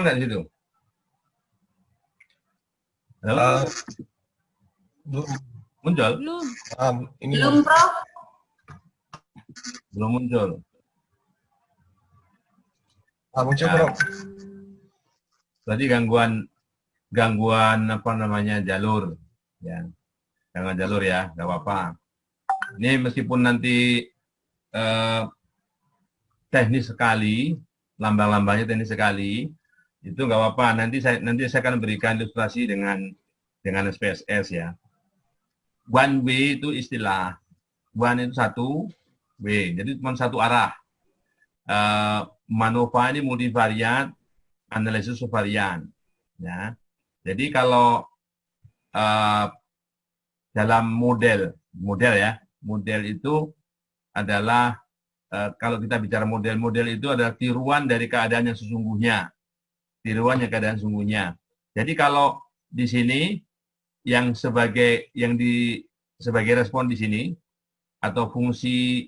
nggak di situ? Halo? Belum. Muncul? Ini Belum, Prof. Belum muncul. Muncul, Nah, Prof. berarti gangguan apa namanya jalur, ya, gangguan jalur ya, nggak apa-apa. Ini meskipun nanti teknis sekali, lambang-lambangnya teknis sekali, itu nggak apa-apa. Nanti saya akan berikan ilustrasi dengan SPSS ya. One way itu istilah. One itu satu, way. Jadi cuma satu arah. MANOVA ini multivariat, analisis varian. Ya. Jadi kalau dalam model ya, model itu adalah kalau kita bicara model itu adalah tiruan dari keadaan yang sesungguhnya. Tiruan yang keadaan sesungguhnya. Jadi kalau di sini yang sebagai respon di sini atau fungsi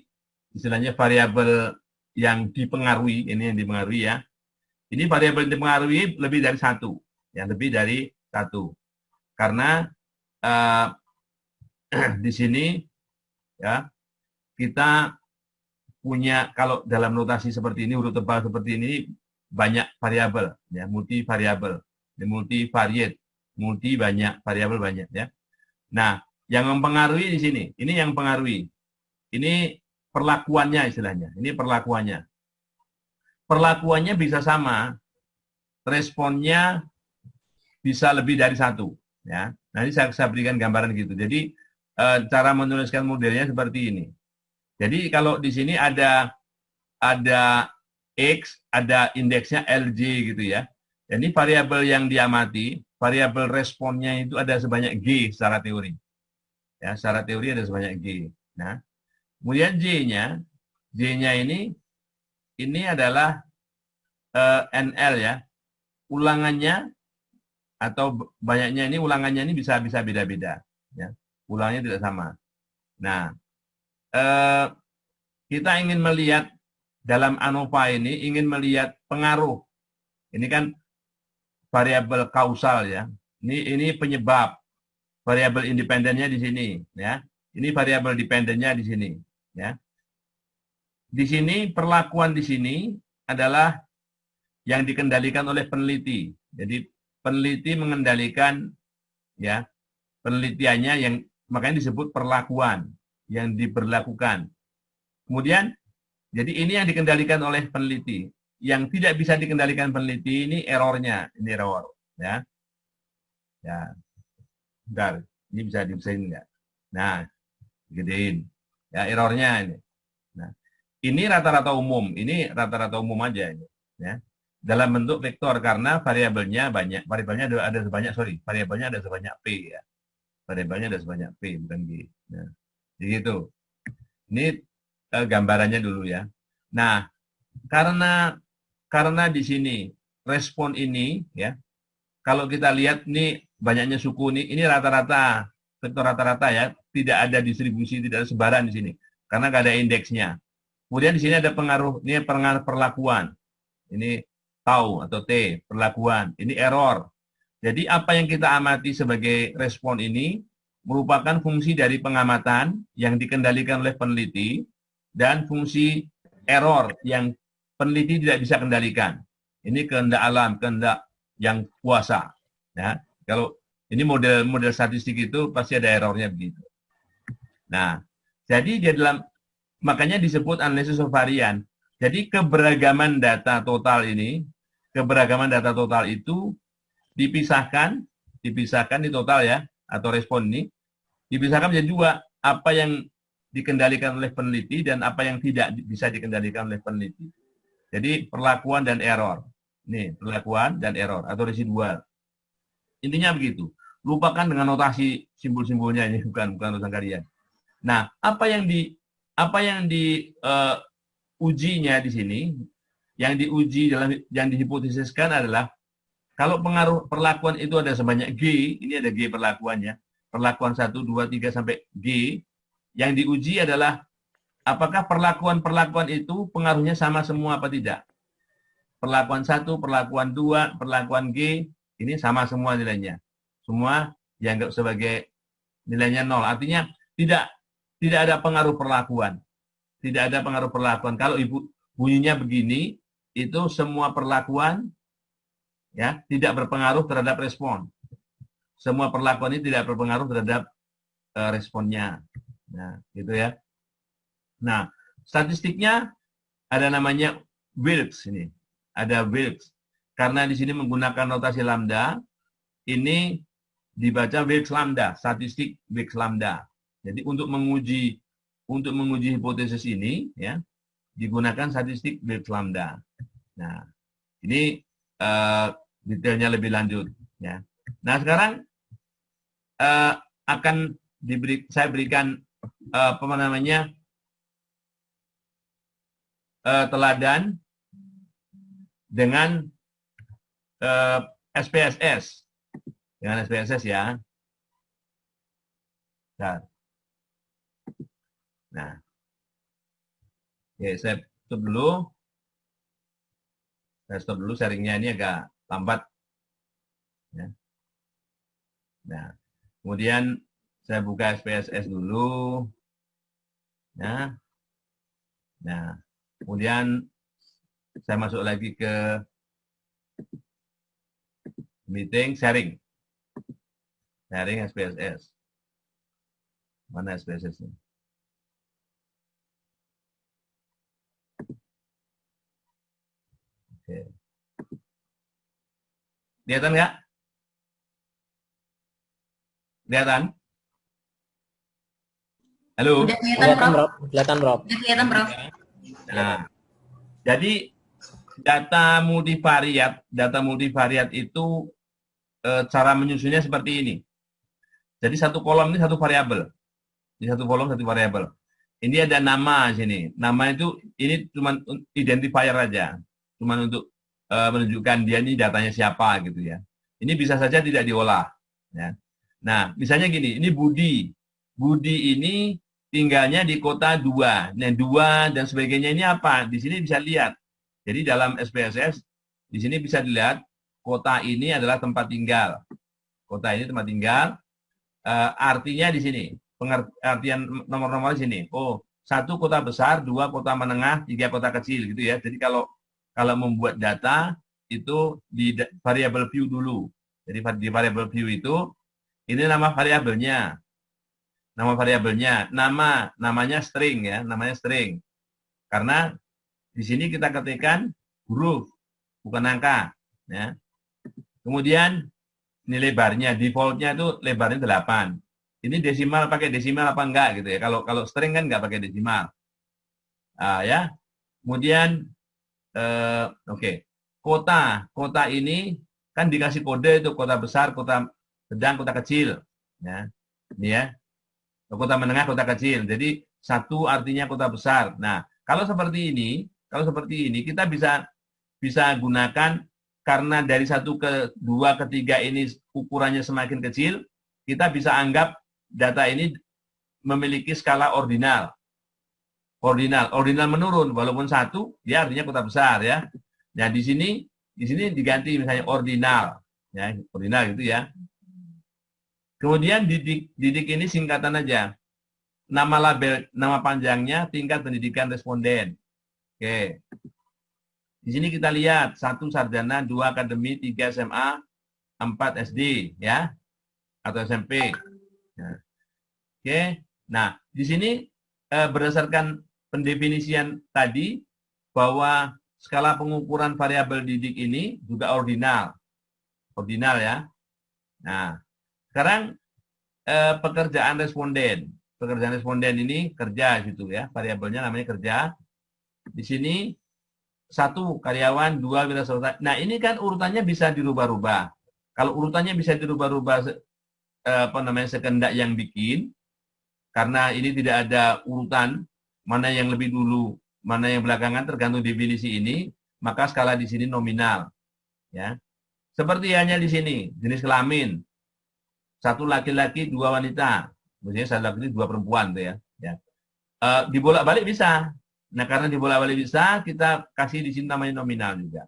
istilahnya variabel yang dipengaruhi, ini yang dipengaruhi ya. Ini variabel yang dipengaruhi lebih dari satu, ya, lebih dari satu. Karena di sini ya kita punya, kalau dalam notasi seperti ini, huruf tebal seperti ini, banyak variabel, ya, multivariabel, multivariate, banyak variabel banyak ya. Nah, yang mempengaruhi di sini, ini yang mempengaruhi, ini perlakuannya istilahnya, ini perlakuannya. Perlakuannya bisa sama, responnya bisa lebih dari satu, ya. Nanti saya berikan gambaran gitu. Jadi cara menuliskan modelnya seperti ini. Jadi kalau di sini ada X, ada indeksnya LJ gitu ya. Ini variabel yang diamati, variabel responnya itu ada sebanyak G secara teori. Ya, secara teori ada sebanyak G. Nah, kemudian J-nya ini adalah NL ya. Ulangannya atau banyaknya ini, ulangannya ini bisa beda-beda ya. Ulangannya tidak sama. Nah, kita ingin melihat dalam ANOVA ini, ingin melihat pengaruh. Ini kan variabel kausal ya. Ini penyebab. Variabel independennya di sini ya. Ini variabel dependennya di sini ya. Di sini perlakuan di sini adalah yang dikendalikan oleh peneliti. Jadi peneliti mengendalikan ya, penelitiannya, yang makanya disebut perlakuan yang diberlakukan. Kemudian, jadi ini yang dikendalikan oleh peneliti. Yang tidak bisa dikendalikan peneliti ini errornya, ini error, ya. Ya, bentar, ini bisa dibesarin nggak? Nah, gedein, ya errornya ini. Nah, ini rata-rata umum aja ini, ya. Dalam bentuk vektor karena variabelnya banyak, variabelnya ada sebanyak P ya. Variabelnya ada sebanyak P, bukan G. Nah, begitu. Ini gambarannya dulu ya. Nah, karena di sini respon ini ya, kalau kita lihat nih banyaknya suku ini rata-rata, vektor rata-rata ya, tidak ada distribusi, tidak ada sebaran di sini, karena nggak ada indeksnya. Kemudian di sini ada pengaruh, ini pengaruh perlakuan, ini tau atau T, perlakuan, ini error. Jadi apa yang kita amati sebagai respon ini merupakan fungsi dari pengamatan yang dikendalikan oleh peneliti dan fungsi error yang peneliti tidak bisa kendalikan. Ini kehendak alam, kehendak yang kuasa. Ya, kalau ini model statistik itu pasti ada errornya begitu. Nah, jadi di dalam, makanya disebut analisis varian. Jadi keberagaman data total ini, keberagaman data total itu dipisahkan di total ya, atau respon ini, dipisahkan menjadi dua, apa yang dikendalikan oleh peneliti dan apa yang tidak bisa dikendalikan oleh peneliti. Jadi perlakuan dan error. Nih, perlakuan dan error atau residual. Intinya begitu. Lupakan dengan notasi simbol-simbolnya, ini bukan urusan kalian. Nah, apa yang ujinya di sini, yang diuji dalam, yang dihipotesiskan adalah kalau pengaruh perlakuan itu ada sebanyak G, ini ada G perlakuannya, perlakuan 1, 2, 3 sampai G, yang diuji adalah apakah perlakuan-perlakuan itu pengaruhnya sama semua apa tidak. perlakuan 1, perlakuan 2, perlakuan G, ini sama semua nilainya. Semua dianggap sebagai nilainya 0. Artinya tidak ada pengaruh perlakuan. Tidak ada pengaruh perlakuan. Kalau ibu bunyinya begini, itu semua perlakuan ya tidak berpengaruh terhadap respon. Semua perlakuan ini tidak berpengaruh terhadap responnya. Nah, gitu ya. Nah, statistiknya ada namanya Wilks ini. Ada Wilks. Karena di sini menggunakan notasi lambda, ini dibaca Wilks lambda, statistik Wilks lambda. Jadi untuk menguji hipotesis ini ya digunakan statistik Wilks lambda. Nah, ini detailnya lebih lanjut ya. Nah, sekarang akan saya berikan apa namanya teladan dengan SPSS. Dengan SPSS ya. Nah, oke, saya stop dulu. Saya stop dulu, sharingnya ini agak lambat. Ya. Nah, kemudian saya buka SPSS dulu. Ya. Nah, kemudian saya masuk lagi ke meeting sharing. Sharing SPSS. Mana SPSS-nya? Oke. Kelihatan nggak? Kelihatan? Halo? Udah kelihatan, Bro. Kelihatan, Bro. Udah kelihatan, Bro. Nah, jadi data multivariat itu cara menyusunnya seperti ini. Jadi satu kolom ini satu variabel. Di satu kolom satu variabel. Ini ada nama sini. Nama itu ini cuma identifier aja. Cuma untuk menunjukkan dia ini datanya siapa gitu ya. Ini bisa saja tidak diolah. Ya. Nah, misalnya gini, ini Budi. Budi ini tinggalnya di kota 2. Nah, 2 dan sebagainya ini apa? Di sini bisa lihat. Jadi dalam SPSS, di sini bisa dilihat kota ini adalah tempat tinggal. Kota ini tempat tinggal. Artinya di sini. Pengertian nomor-nomor di sini. Oh, 1 kota besar, 2 kota menengah, 3 kota kecil gitu ya. Jadi kalau membuat data itu di variable view dulu. Jadi di variable view itu ini nama variabelnya. Nama variabelnya, namanya string ya, namanya string. Karena di sini kita ketikkan huruf, bukan angka ya. Kemudian ini lebarnya, defaultnya itu lebarnya 8. Ini desimal, pakai desimal apa enggak gitu ya. Kalau string kan enggak pakai desimal. Ya. Kemudian oke. Kota ini kan dikasih kode itu kota besar, kota sedang, kota kecil. Ya. Ini ya. Kota menengah, kota kecil. Jadi 1 artinya kota besar. Nah, kalau seperti ini kita bisa gunakan karena dari 1 ke 2 ke 3 ini ukurannya semakin kecil, kita bisa anggap data ini memiliki skala ordinal. Ordinal menurun walaupun 1 dia artinya kota besar ya. Nah, di sini diganti misalnya ordinal ya, ordinal gitu ya. Kemudian didik ini singkatan aja. Nama panjangnya tingkat pendidikan responden. Oke. Di sini kita lihat 1 sarjana, 2 akademi, 3 SMA, 4 SD ya atau SMP. Nah. Oke. Nah, di sini berdasarkan pendefinisian tadi bahwa skala pengukuran variabel didik ini juga ordinal. Ordinal ya. Nah, sekarang pekerjaan responden. Pekerjaan responden ini kerja gitu ya. Variabelnya namanya kerja. Di sini 1 karyawan, 2 wirausaha. Nah, ini kan urutannya bisa dirubah-rubah. Kalau urutannya bisa dirubah-rubah sekehendak yang bikin, karena ini tidak ada urutan mana yang lebih dulu, mana yang belakangan tergantung definisi ini, maka skala di sini nominal. Ya. Seperti hanya di sini, jenis kelamin. 1 laki-laki, 2 wanita. Maksudnya 1 laki-laki, 2 perempuan tuh ya. Dibolak-balik bisa. Nah, karena dibolak-balik bisa, kita kasih di sini namanya nominal juga.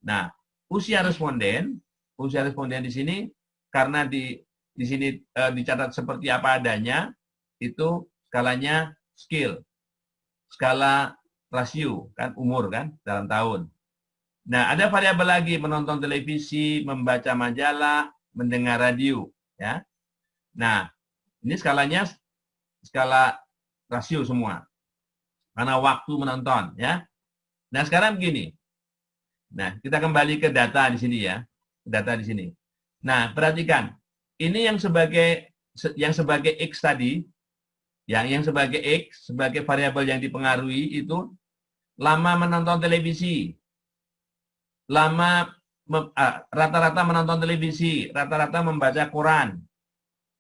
Nah, usia responden di sini karena di sini dicatat seperti apa adanya, itu skalanya skill, skala rasio kan, umur kan dalam tahun. Nah, ada variabel lagi, menonton televisi, membaca majalah, mendengar radio, ya. Nah, ini skalanya skala rasio semua. Karena waktu menonton, ya. Nah, sekarang begini. Nah, kita kembali ke data di sini ya. Data di sini. Nah, perhatikan. Ini yang sebagai X tadi, yang sebagai X, sebagai variabel yang dipengaruhi itu lama menonton televisi. Rata-rata menonton televisi, rata-rata membaca koran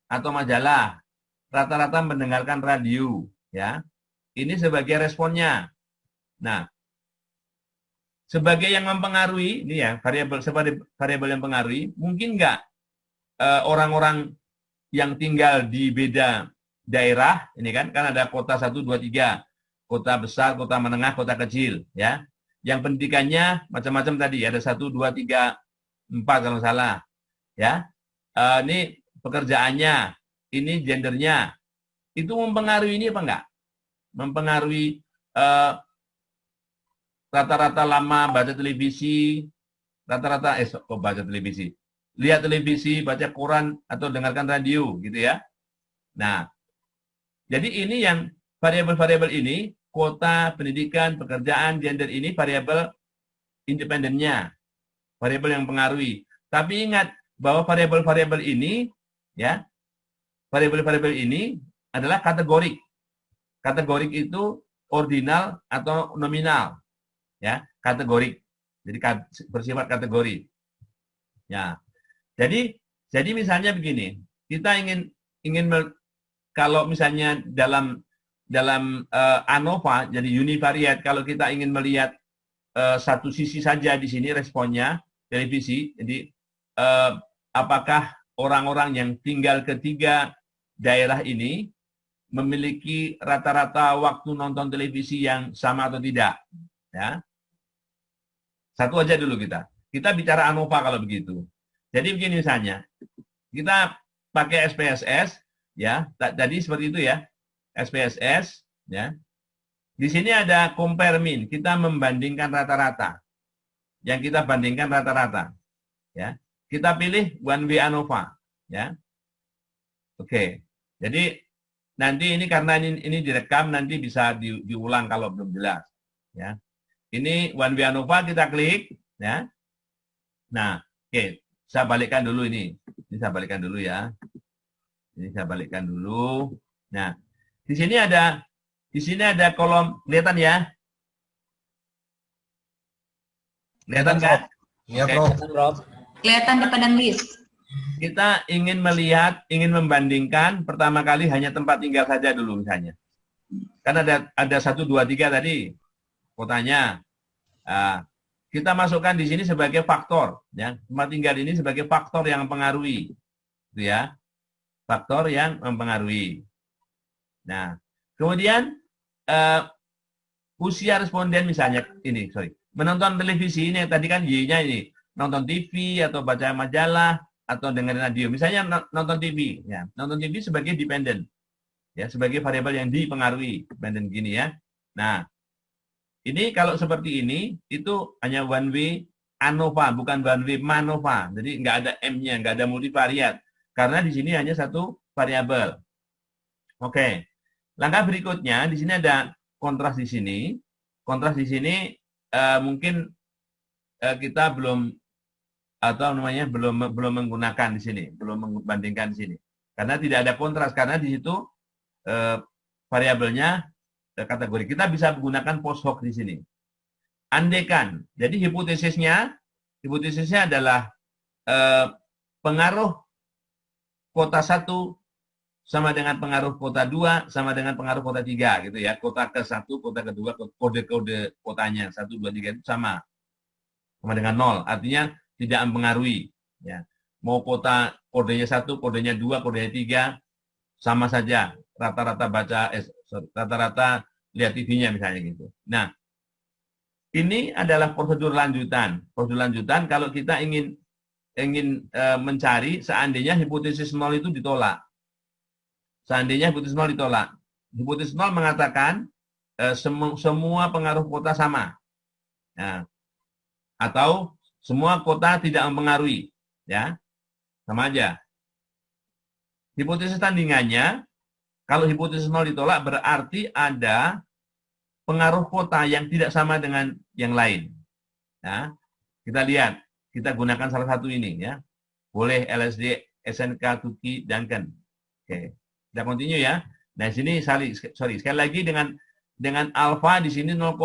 atau majalah, rata-rata mendengarkan radio, ya. Ini sebagai responnya. Nah, sebagai yang mempengaruhi, ini ya, variabel yang mempengaruhi, mungkin nggak orang-orang yang tinggal di beda daerah, ini kan ada kota 1, 2, 3, kota besar, kota menengah, kota kecil, ya. Yang pendidikannya macam-macam tadi, ada 1, 2, 3, 4 kalau salah, ya. Ini pekerjaannya, ini gendernya, itu mempengaruhi ini apa enggak? Mempengaruhi rata-rata lama baca televisi, rata-rata kok baca televisi, lihat televisi, baca koran atau dengarkan radio, gitu ya. Nah, jadi ini yang variabel-variabel ini, kota, pendidikan, pekerjaan, gender ini variabel independennya, variabel yang mempengaruhi. Tapi ingat bahwa variabel-variabel ini, ya, variabel-variabel ini adalah kategorik. Kategorik itu ordinal atau nominal, ya, kategorik. Jadi bersifat kategori. Ya. Jadi misalnya begini, kita ingin kalau misalnya dalam ANOVA, jadi univariate, kalau kita ingin melihat satu sisi saja di sini responnya televisi, jadi apakah orang-orang yang tinggal ketiga daerah ini memiliki rata-rata waktu nonton televisi yang sama atau tidak, ya. Satu aja dulu kita bicara ANOVA kalau begitu. Jadi begini misalnya, kita pakai SPSS, ya, tadi seperti itu ya, SPSS, ya. Di sini ada compare mean, kita membandingkan rata-rata. Yang kita bandingkan rata-rata, ya. Kita pilih one way ANOVA, ya. Oke. Jadi nanti ini karena ini direkam, nanti bisa diulang kalau belum jelas, ya. Ini one way ANOVA, kita klik, ya. Nah, oke, saya balikkan dulu ini. Ini saya balikkan dulu ya. Ini saya balikkan dulu. Nah, di sini ada kolom, kelihatan ya? Kelihatan kan? Iya, Oke. Prof. Kelihatan di padang list. Kita ingin membandingkan pertama kali hanya tempat tinggal saja dulu misalnya. Kan ada 1, 2, 3 tadi kotanya. Kita masukkan di sini sebagai faktor, ya. Tempat tinggal ini sebagai faktor yang mempengaruhi, gitu ya. Faktor yang mempengaruhi. Nah, kemudian usia responden misalnya ini, menonton televisi ini tadi kan Y-nya ini, nonton TV atau baca majalah atau dengerin radio. Misalnya nonton TV, ya. Nonton TV sebagai dependent, ya, sebagai variabel yang dipengaruhi, dependent gini ya. Nah, ini kalau seperti ini itu hanya one way ANOVA, bukan one way MANOVA. Jadi nggak ada M-nya, nggak ada multivariat. Karena di sini hanya satu variabel. Oke. Langkah berikutnya di sini ada kontras di sini. Kontras di sini mungkin kita belum menggunakan di sini, belum membandingkan di sini. Karena tidak ada kontras, karena di situ variabelnya kategori. Kita bisa menggunakan post hoc di sini. Andaikan, jadi hipotesisnya adalah pengaruh kota 1 sama dengan pengaruh kota 2 sama dengan pengaruh kota 3 gitu ya. Kota ke-1, kota kedua, kode-kode kotanya 1, 2, 3 itu sama dengan 0. Artinya tidak mempengaruhi, ya. Mau kota kodenya 1, kodenya 2, kodenya 3 sama saja. Rata-rata lihat TV-nya misalnya gitu. Nah, Ini adalah prosedur lanjutan. Prosedur lanjutan kalau kita ingin mencari seandainya hipotesis nol itu ditolak. Seandainya hipotesis nol ditolak. Hipotesis nol mengatakan semua pengaruh kota sama. Ya. Atau semua kota tidak mempengaruhi. Ya. Sama aja. Hipotesis tandingannya, kalau hipotesis nol ditolak berarti ada pengaruh kota yang tidak sama dengan yang lain. Ya. Kita lihat, kita gunakan salah satu ini ya. Boleh LSD, SNK, Tuki, Duncan. Oke. Kita continue ya. Nah, sini sekali lagi dengan alfa di sini 0,05.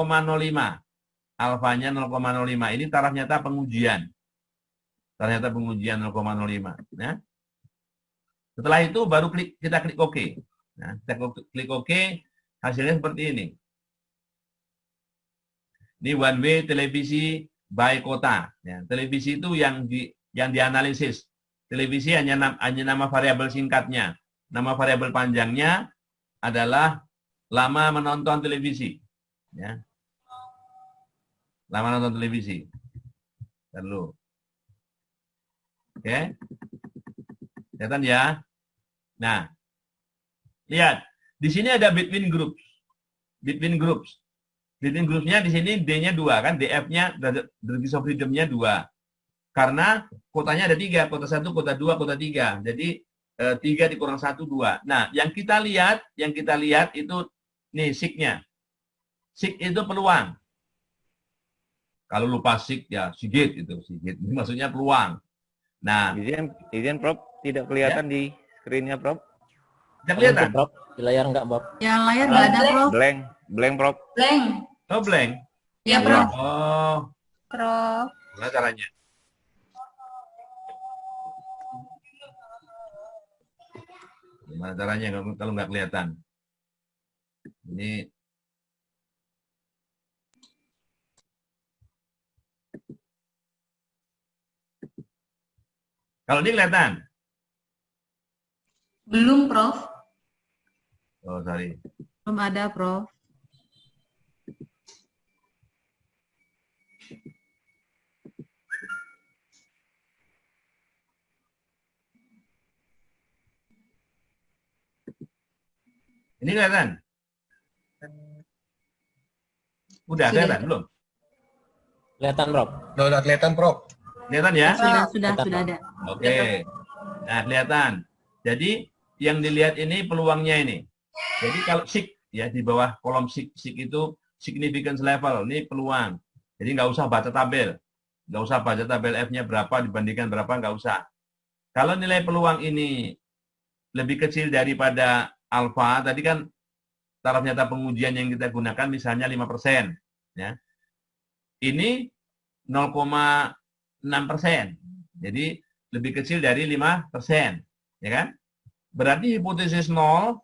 Alfanya 0,05. Ini taraf nyata pengujian. Taraf nyata pengujian 0,05 ya. Setelah itu baru kita klik OK. Nah, kita klik OK, hasilnya seperti ini. Ini one way televisi by kota. Ya, televisi itu yang dianalisis. Televisi hanya nama variabel singkatnya. Nama variabel panjangnya adalah lama menonton televisi. Ya. Lama menonton televisi. Lalu. Oke. Kelihatan ya. Nah. Lihat. Di sini ada between groups. Between groups. Between groupsnya di sini D-nya 2 kan. DF-nya, degrees of freedom-nya 2. Karena kotanya ada 3. Kota 1, kota 2, kota 3. Jadi 3 dikurang 1, 2. Nah, yang kita lihat itu nih SIG-nya. SIG itu peluang. Kalau lupa SIG ya Sigit itu. Sigit ini maksudnya peluang. Nah, izin Prof, tidak kelihatan ya? Di screen-nya Prof. Tidak kelihatan? Prof, di layar enggak, Prof? Yang layar enggak ada, Prof. Blank Prof. Blank. Oh, blank. Iya, Prof. Oh. Prof. Gimana caranya? Gimana caranya kalau nggak kelihatan? Ini kalau ini kelihatan? Belum, Prof. Oh, sorry. Belum ada, Prof. Ini kelihatan? Udah kelihatan belum? Kelihatan, Prof. Udah kelihatan, Prof. Kelihatan ya? Sudah ada. Oke. Nah, kelihatan. Jadi yang dilihat ini peluangnya ini. Jadi kalau SIG ya di bawah kolom SIG itu significance level, ini peluang. Jadi nggak usah baca tabel. Nggak usah baca tabel F-nya berapa dibandingkan berapa, nggak usah. Kalau nilai peluang ini lebih kecil daripada alfa, tadi kan taraf nyata pengujian yang kita gunakan misalnya 5%. Ya. Ini 0,6%. Jadi lebih kecil dari 5%. Ya kan? Berarti hipotesis 0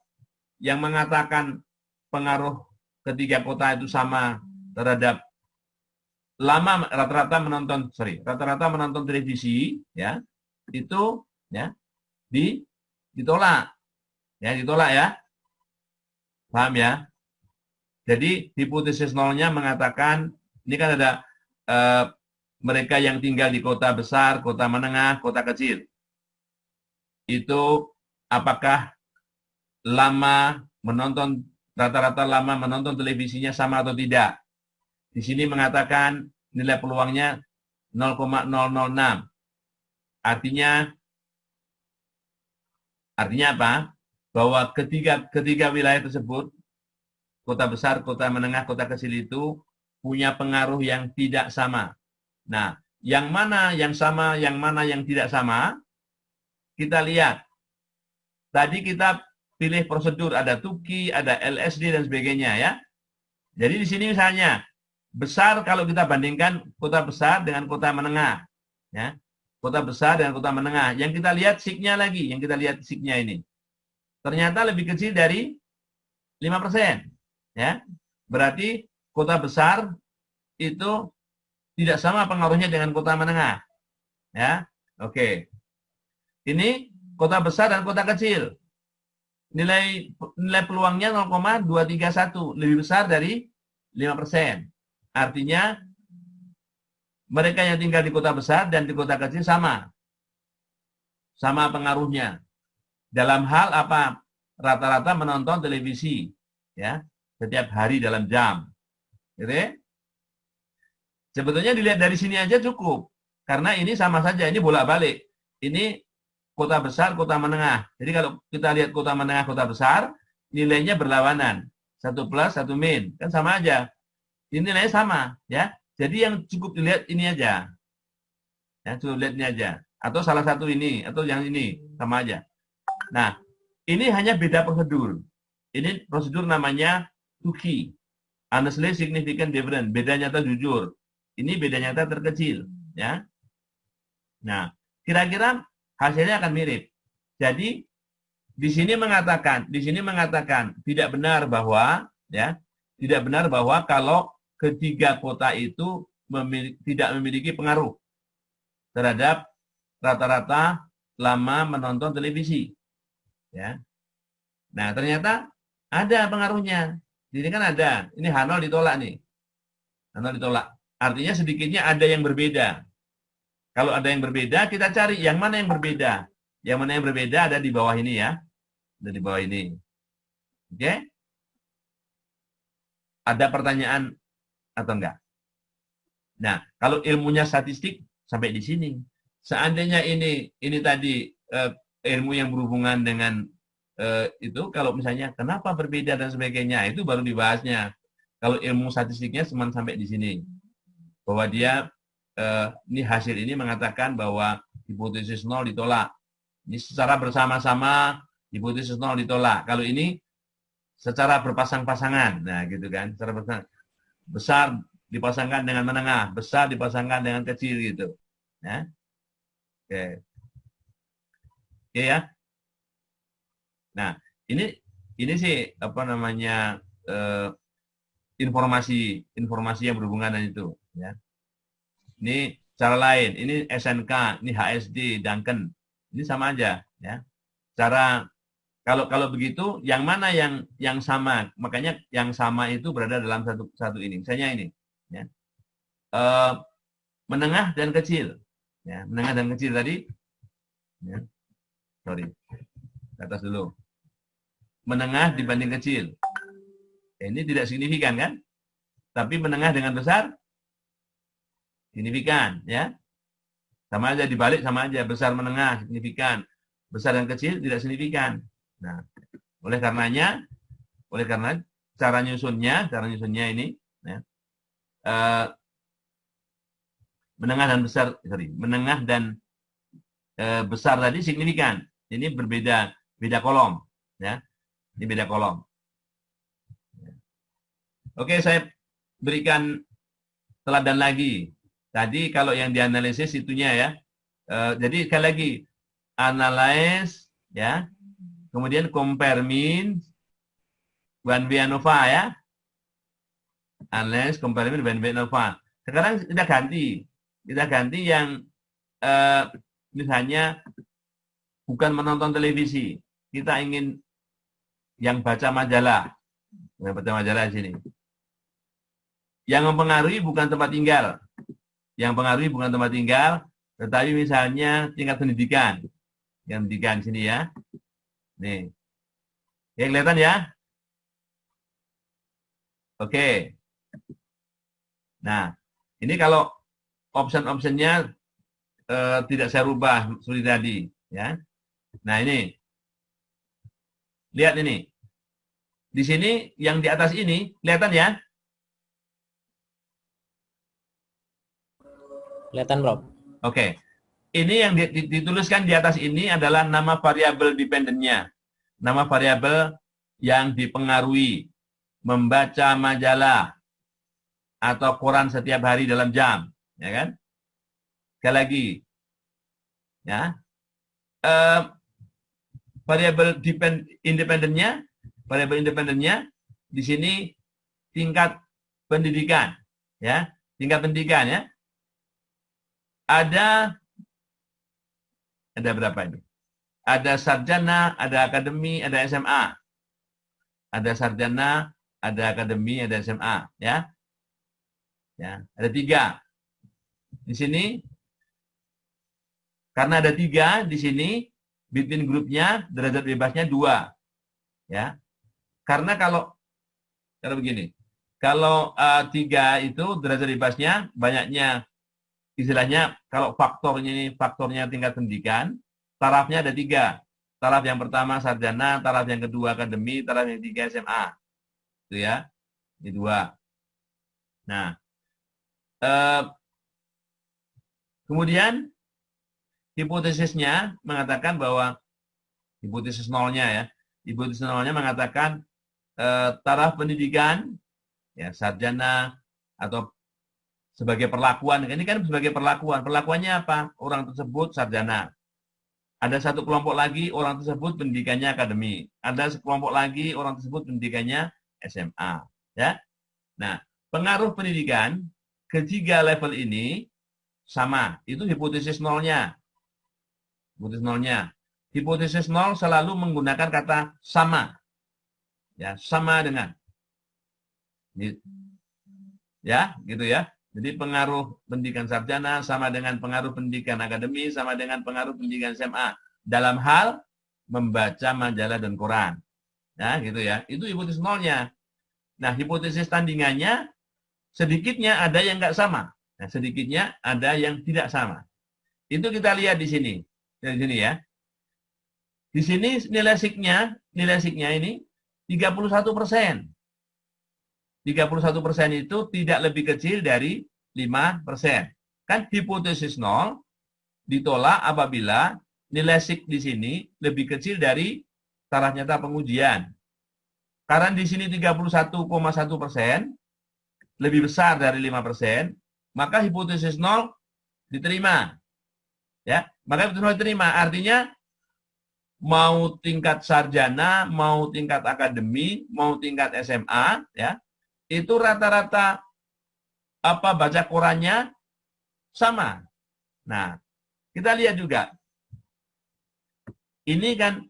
yang mengatakan pengaruh ketiga kota itu sama terhadap rata-rata menonton televisi ya, itu ya ditolak. Ya, ditolak ya. Paham ya? Jadi hipotesis nolnya mengatakan ini kan ada mereka yang tinggal di kota besar, kota menengah, kota kecil. Itu apakah rata-rata lama menonton televisinya sama atau tidak? Di sini mengatakan nilai peluangnya 0,006. Artinya apa? Bahwa ketiga wilayah tersebut, kota besar, kota menengah, kota kecil itu punya pengaruh yang tidak sama. Nah, yang mana yang sama, yang mana yang tidak sama, kita lihat. Tadi kita pilih prosedur, ada Tuki, ada LSD, dan sebagainya ya. Jadi di sini misalnya, besar kalau kita bandingkan kota besar dengan kota menengah. Ya. Kota besar dengan kota menengah. Yang kita lihat SIG-nya lagi, yang kita lihat SIG-nya ini. Ternyata lebih kecil dari 5%. Ya. Berarti kota besar itu tidak sama pengaruhnya dengan kota menengah. Ya. Oke. Ini kota besar dan kota kecil. Nilai peluangnya 0,231, lebih besar dari 5%. Artinya mereka yang tinggal di kota besar dan di kota kecil sama pengaruhnya. Dalam hal apa? Rata-rata menonton televisi, ya, setiap hari dalam jam. Gitu ya? Sebetulnya dilihat dari sini aja cukup, karena ini sama saja, ini bolak-balik. Ini kota besar, kota menengah. Jadi kalau kita lihat kota menengah, kota besar, nilainya berlawanan. 1 plus, 1 min. Kan sama aja. Ini nilainya sama, ya. Jadi yang cukup dilihat ini aja. Ya, cukup lihat ini aja. Atau salah satu ini, atau yang ini, sama aja. Nah, ini hanya beda prosedur. Ini prosedur namanya Tukey. Honestly significant difference. Beda nyata jujur. Ini beda nyata terkecil, ya. Nah, kira-kira hasilnya akan mirip. Jadi di sini mengatakan tidak benar bahwa, ya, tidak benar bahwa kalau ketiga kota itu tidak memiliki pengaruh terhadap rata-rata lama menonton televisi, ya. Nah, ternyata ada pengaruhnya. Jadi kan ada. Ini H0 ditolak nih. H0 ditolak. Artinya sedikitnya ada yang berbeda. Kalau ada yang berbeda, kita cari yang mana yang berbeda. Yang mana yang berbeda ada di bawah ini ya. Ada di bawah ini. Oke? Ada pertanyaan atau enggak? Nah, kalau ilmunya statistik sampai di sini. Seandainya ini tadi ilmu yang berhubungan dengan itu, kalau misalnya kenapa berbeda dan sebagainya, itu baru dibahasnya. Kalau ilmu statistiknya cuma sampai di sini. Bahwa dia ini hasil ini mengatakan bahwa hipotesis 0 ditolak. Ini secara bersama-sama hipotesis 0 ditolak. Kalau ini secara berpasang-pasangan. Nah, gitu kan. Secara berpasang. Besar dipasangkan dengan menengah, besar dipasangkan dengan kecil gitu. Ya. Oke. Oke ya. Nah, ini sih apa namanya informasi yang berhubungan dengan itu, ya. Ini cara lain, ini SNK, ini HSD, Duncan, ini sama aja, ya. Cara kalau begitu, yang mana yang sama? Makanya yang sama itu berada dalam satu ini. Misalnya ini, ya. Menengah dan kecil, ya. Menengah dan kecil tadi, ya. Sorry, ke atas dulu. Menengah dibanding kecil. Ini tidak signifikan kan? Tapi menengah dengan besar signifikan, ya. Sama aja dibalik, sama aja, besar menengah signifikan, besar dan kecil tidak signifikan. Nah, oleh karena cara nyusunnya ini, ya, menengah dan besar, menengah dan besar tadi signifikan. Ini beda kolom, ya. Ini beda kolom. Oke, saya berikan teladan lagi. Tadi kalau yang dianalisis itunya ya. Jadi sekali lagi, analyze ya. Kemudian compare mean, one way ANOVA ya. Analyze, compare mean, one way ANOVA. Sekarang kita ganti. Kita ganti yang misalnya bukan menonton televisi. Kita ingin yang baca majalah. Yang baca majalah di sini. Yang mempengaruhi bukan tempat tinggal. Yang mempengaruhi bukan tempat tinggal, tetapi misalnya tingkat pendidikan. Yang pendidikan sini ya. Nih. Ya, kelihatan ya? Oke. Nah, ini kalau option-optionnya tidak saya rubah seperti tadi. Ya. Nah, ini. Lihat ini. Di sini, yang di atas ini, kelihatan ya? Kelihatan, Bro. Oke. Ini yang dituliskan di atas ini adalah nama variabel dependennya. Nama variabel yang dipengaruhi. Membaca majalah atau koran setiap hari dalam jam. Ya kan? Sekali lagi. Ya. Variabel independennya di sini tingkat pendidikan. Ya. Tingkat pendidikan ya. Ada berapa ini? Ada sarjana, ada akademi, ada SMA. Ada sarjana, ada akademi, ada SMA, ya. Ya, ada 3. Di sini, karena ada 3 di sini, between grupnya derajat bebasnya 2. Ya. Karena kalau begini, kalau 3 itu derajat bebasnya banyaknya, istilahnya kalau faktornya tingkat pendidikan, tarafnya ada 3. Taraf yang pertama sarjana, taraf yang kedua akademi, taraf yang ketiga SMA. Itu ya, ini 2. Nah, kemudian hipotesisnya mengatakan bahwa hipotesis nolnya ya, hipotesis nolnya mengatakan taraf pendidikan ya sarjana atau sebagai perlakuan, ini kan sebagai perlakuannya apa? Orang tersebut sarjana. Ada satu kelompok lagi orang tersebut pendidikannya akademi. Ada sekelompok lagi orang tersebut pendidikannya SMA. Ya. Nah, pengaruh pendidikan ketiga level ini sama. Itu hipotesis nolnya. Hipotesis nolnya. Hipotesis nol selalu menggunakan kata sama. Ya, sama dengan. Ya, gitu ya. Jadi pengaruh pendidikan sarjana sama dengan pengaruh pendidikan akademi, sama dengan pengaruh pendidikan SMA. Dalam hal membaca majalah dan koran. Ya, gitu ya. Itu hipotesis nolnya. Nah, hipotesis tandingannya, sedikitnya ada yang nggak sama. Nah, sedikitnya ada yang tidak sama. Itu kita lihat di sini. Di sini ya. Di sini nilai siknya ini 31%. 31% itu tidak lebih kecil dari 5%. Kan hipotesis nol ditolak apabila nilai sik di sini lebih kecil dari taraf nyata pengujian. Karena di sini 31,1%, lebih besar dari 5%, maka hipotesis nol diterima. Ya, maka hipotesis nol diterima. Artinya mau tingkat sarjana, mau tingkat akademi, mau tingkat SMA, ya, itu rata-rata baca korannya sama. Nah, kita lihat juga. Ini kan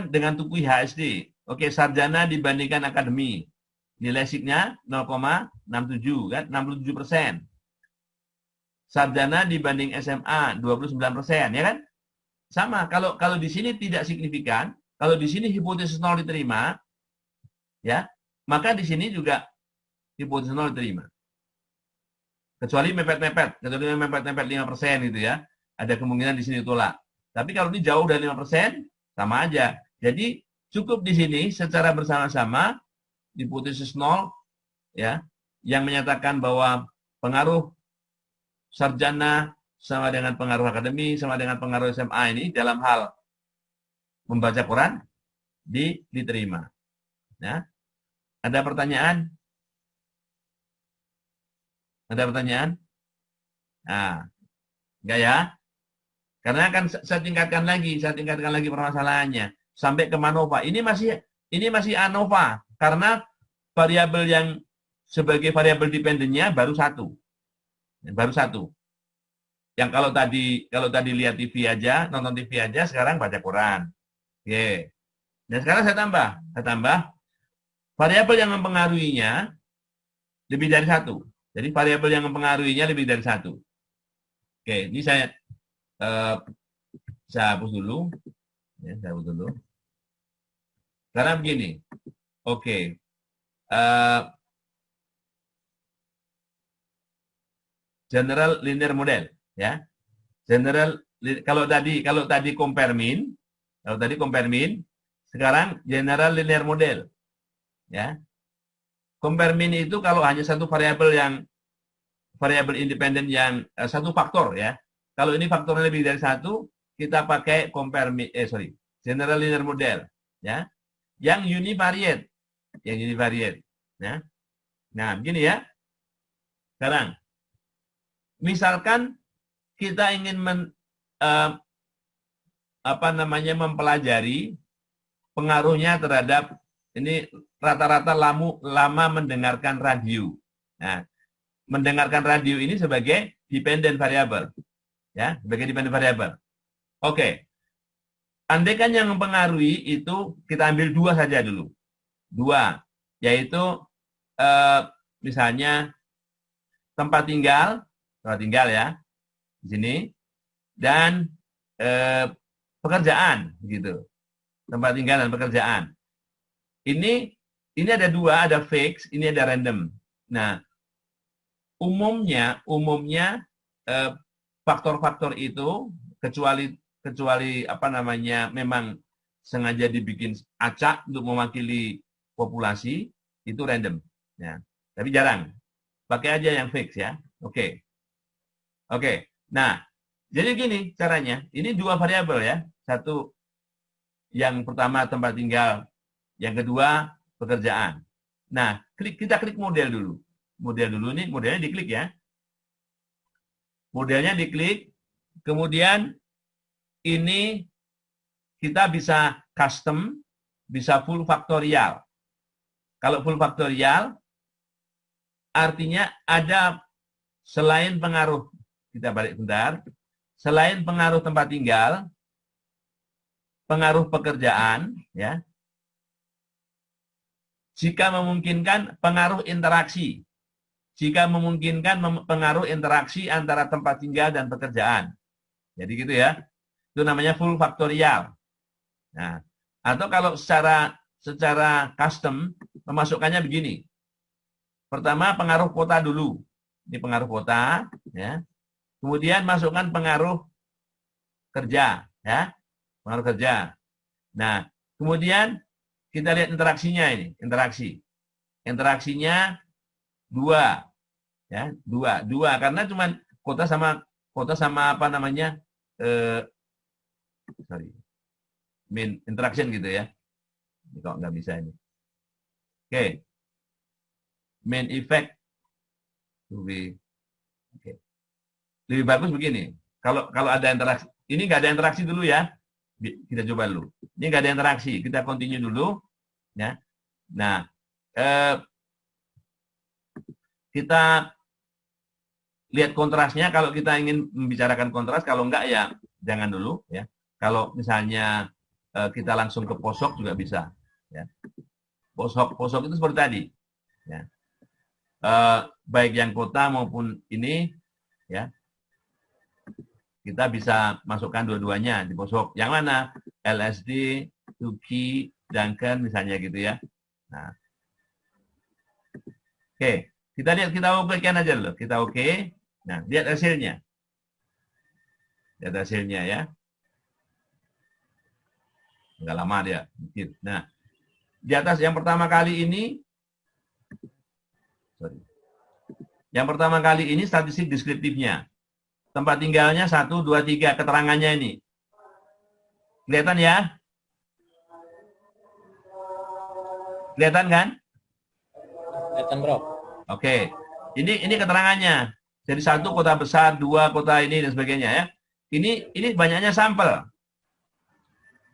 dengan tuku HSD. Oke, sarjana dibandingkan akademi. Nilai siknya 0,67 kan, 67%. Sarjana dibanding SMA 29%, ya kan? Sama. Kalau di sini tidak signifikan, kalau di sini hipotesis nol diterima, ya, maka di sini juga hipotesis nol diterima. Kecuali mepet-mepet 5% gitu ya. Ada kemungkinan di sini tolak. Tapi kalau ini jauh dari 5%, sama aja. Jadi cukup di sini secara bersama-sama hipotesis nol ya, yang menyatakan bahwa pengaruh sarjana sama dengan pengaruh akademi, sama dengan pengaruh SMA ini dalam hal membaca Quran diterima. Ya. Ada pertanyaan? Ada pertanyaan? Nah, enggak ya? Karena kan saya tingkatkan lagi permasalahannya sampai ke MANOVA. Ini masih ANOVA karena variabel yang sebagai variabel dependennya baru satu. Yang kalau tadi lihat TV aja, nonton TV aja, sekarang baca Quran. Oke. Dan sekarang saya tambah variabel yang mempengaruhinya lebih dari satu. Jadi variabel yang mempengaruhinya lebih dari satu. Oke, ini saya hapus dulu. Ya, saya hapus dulu. Karena begini. Oke. General linear model, ya. Kalau tadi compare mean, sekarang general linear model, ya. Compare mean itu kalau hanya satu variabel independen yang satu faktor ya. Kalau ini faktornya lebih dari satu, kita pakai general linear model ya. Yang univariate. Ya. Nah, begini ya. Sekarang misalkan kita ingin mempelajari pengaruhnya terhadap ini rata-rata lama mendengarkan radio. Nah, mendengarkan radio ini sebagai dependent variable. Ya, sebagai dependent variable. Oke. Andaikan yang mempengaruhi itu kita ambil 2 saja dulu. 2, yaitu misalnya tempat tinggal tempat tinggal ya, di sini, dan pekerjaan, gitu. Tempat tinggal dan pekerjaan. Ini ada dua, ada fixed, ini ada random. Nah, umumnya faktor-faktor itu kecuali apa namanya memang sengaja dibikin acak untuk mewakili populasi, itu random. Ya. Tapi jarang. Pakai aja yang fix ya. Oke. Nah, jadi gini caranya. Ini dua variabel ya. Satu, yang pertama tempat tinggal. Yang kedua, pekerjaan. Nah, kita klik model dulu. Model dulu nih, modelnya diklik ya. Modelnya diklik. Kemudian ini kita bisa custom, bisa full faktorial. Kalau full faktorial, artinya ada selain pengaruh, kita balik bentar, selain pengaruh tempat tinggal, pengaruh pekerjaan, ya, jika memungkinkan pengaruh interaksi, jika memungkinkan pengaruh interaksi antara tempat tinggal dan pekerjaan. Jadi gitu ya, itu namanya full faktorial. Nah, atau kalau secara custom, memasukkannya begini. Pertama, pengaruh kota dulu. Ini pengaruh kota, ya. Kemudian masukkan pengaruh kerja, ya. Pengaruh kerja. Nah, kemudian kita lihat interaksinya ini, interaksi. Interaksinya dua, ya, dua. Karena cuma kota sama apa namanya, main interaction gitu ya. Ini kok nggak bisa ini. Oke. Main effect. Oke. Lebih bagus begini. Kalau ada interaksi, ini nggak ada interaksi dulu ya. Kita coba dulu. Ini nggak ada interaksi. Kita continue dulu. Ya. Nah, kita lihat kontrasnya. Kalau kita ingin membicarakan kontras, kalau enggak ya jangan dulu. Ya. Kalau misalnya kita langsung ke posok juga bisa. Ya. Posok itu seperti tadi. Ya. Baik yang kota maupun ini, ya, kita bisa masukkan dua-duanya di posok. Yang mana? LSD, Tuki, Duncan misalnya gitu ya. Nah, oke, kita lihat, kita okekan aja loh, kita oke. Nah, lihat hasilnya. Lihat hasilnya ya. Enggak lama dia. Nah, di atas yang pertama kali ini, yang pertama kali ini statistik deskriptifnya. Tempat tinggalnya 1, 2, 3, keterangannya ini. Kelihatan ya? Kelihatan kan? Kelihatan, Bro. Oke. Ini keterangannya. Jadi 1 kota besar, 2 kota ini dan sebagainya ya. Ini banyaknya sampel.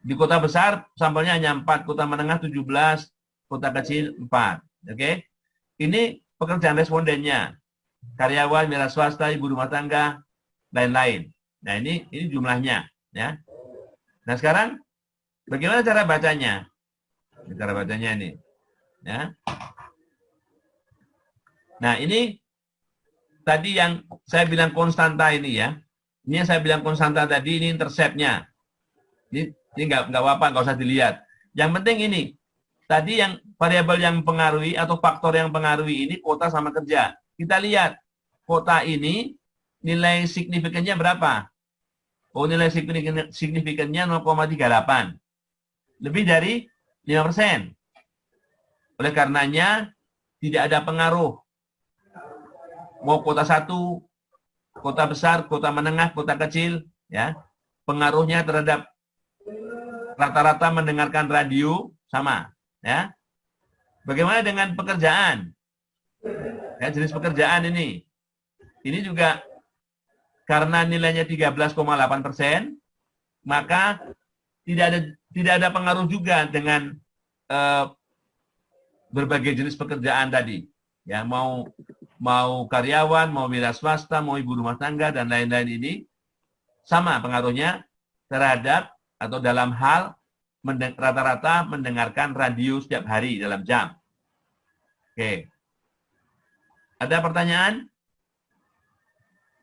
Di kota besar sampelnya hanya 4, kota menengah 17, kota kecil 4. Oke. Ini pekerjaan respondennya. Karyawan, wira swasta, ibu rumah tangga, lain-lain. Nah, ini jumlahnya, ya. Nah, sekarang bagaimana cara bacanya? Cara bacanya ini, ya. Nah, ini tadi yang saya bilang konstanta ini ya. Ini yang saya bilang konstanta tadi, ini intercept-nya. Ini nggak apa-apa, nggak usah dilihat. Yang penting ini, tadi yang variabel yang mempengaruhi atau faktor yang mempengaruhi ini kota sama kerja. Kita lihat, kota ini nilai signifikannya berapa? Oh, nilai signifikannya 0,38. Lebih dari 5%. Oleh karenanya, tidak ada pengaruh. Mau kota 1, kota besar, kota menengah, kota kecil, ya, pengaruhnya terhadap rata-rata mendengarkan radio sama, ya. Bagaimana dengan pekerjaan? Ya, jenis pekerjaan ini juga karena nilainya 13,8%, maka tidak ada pengaruh juga dengan berbagai jenis pekerjaan tadi. Ya, mau karyawan, mau wira swasta, mau ibu rumah tangga dan lain-lain ini sama pengaruhnya terhadap atau dalam hal rata-rata mendengarkan radio setiap hari dalam jam. Oke. Ada pertanyaan?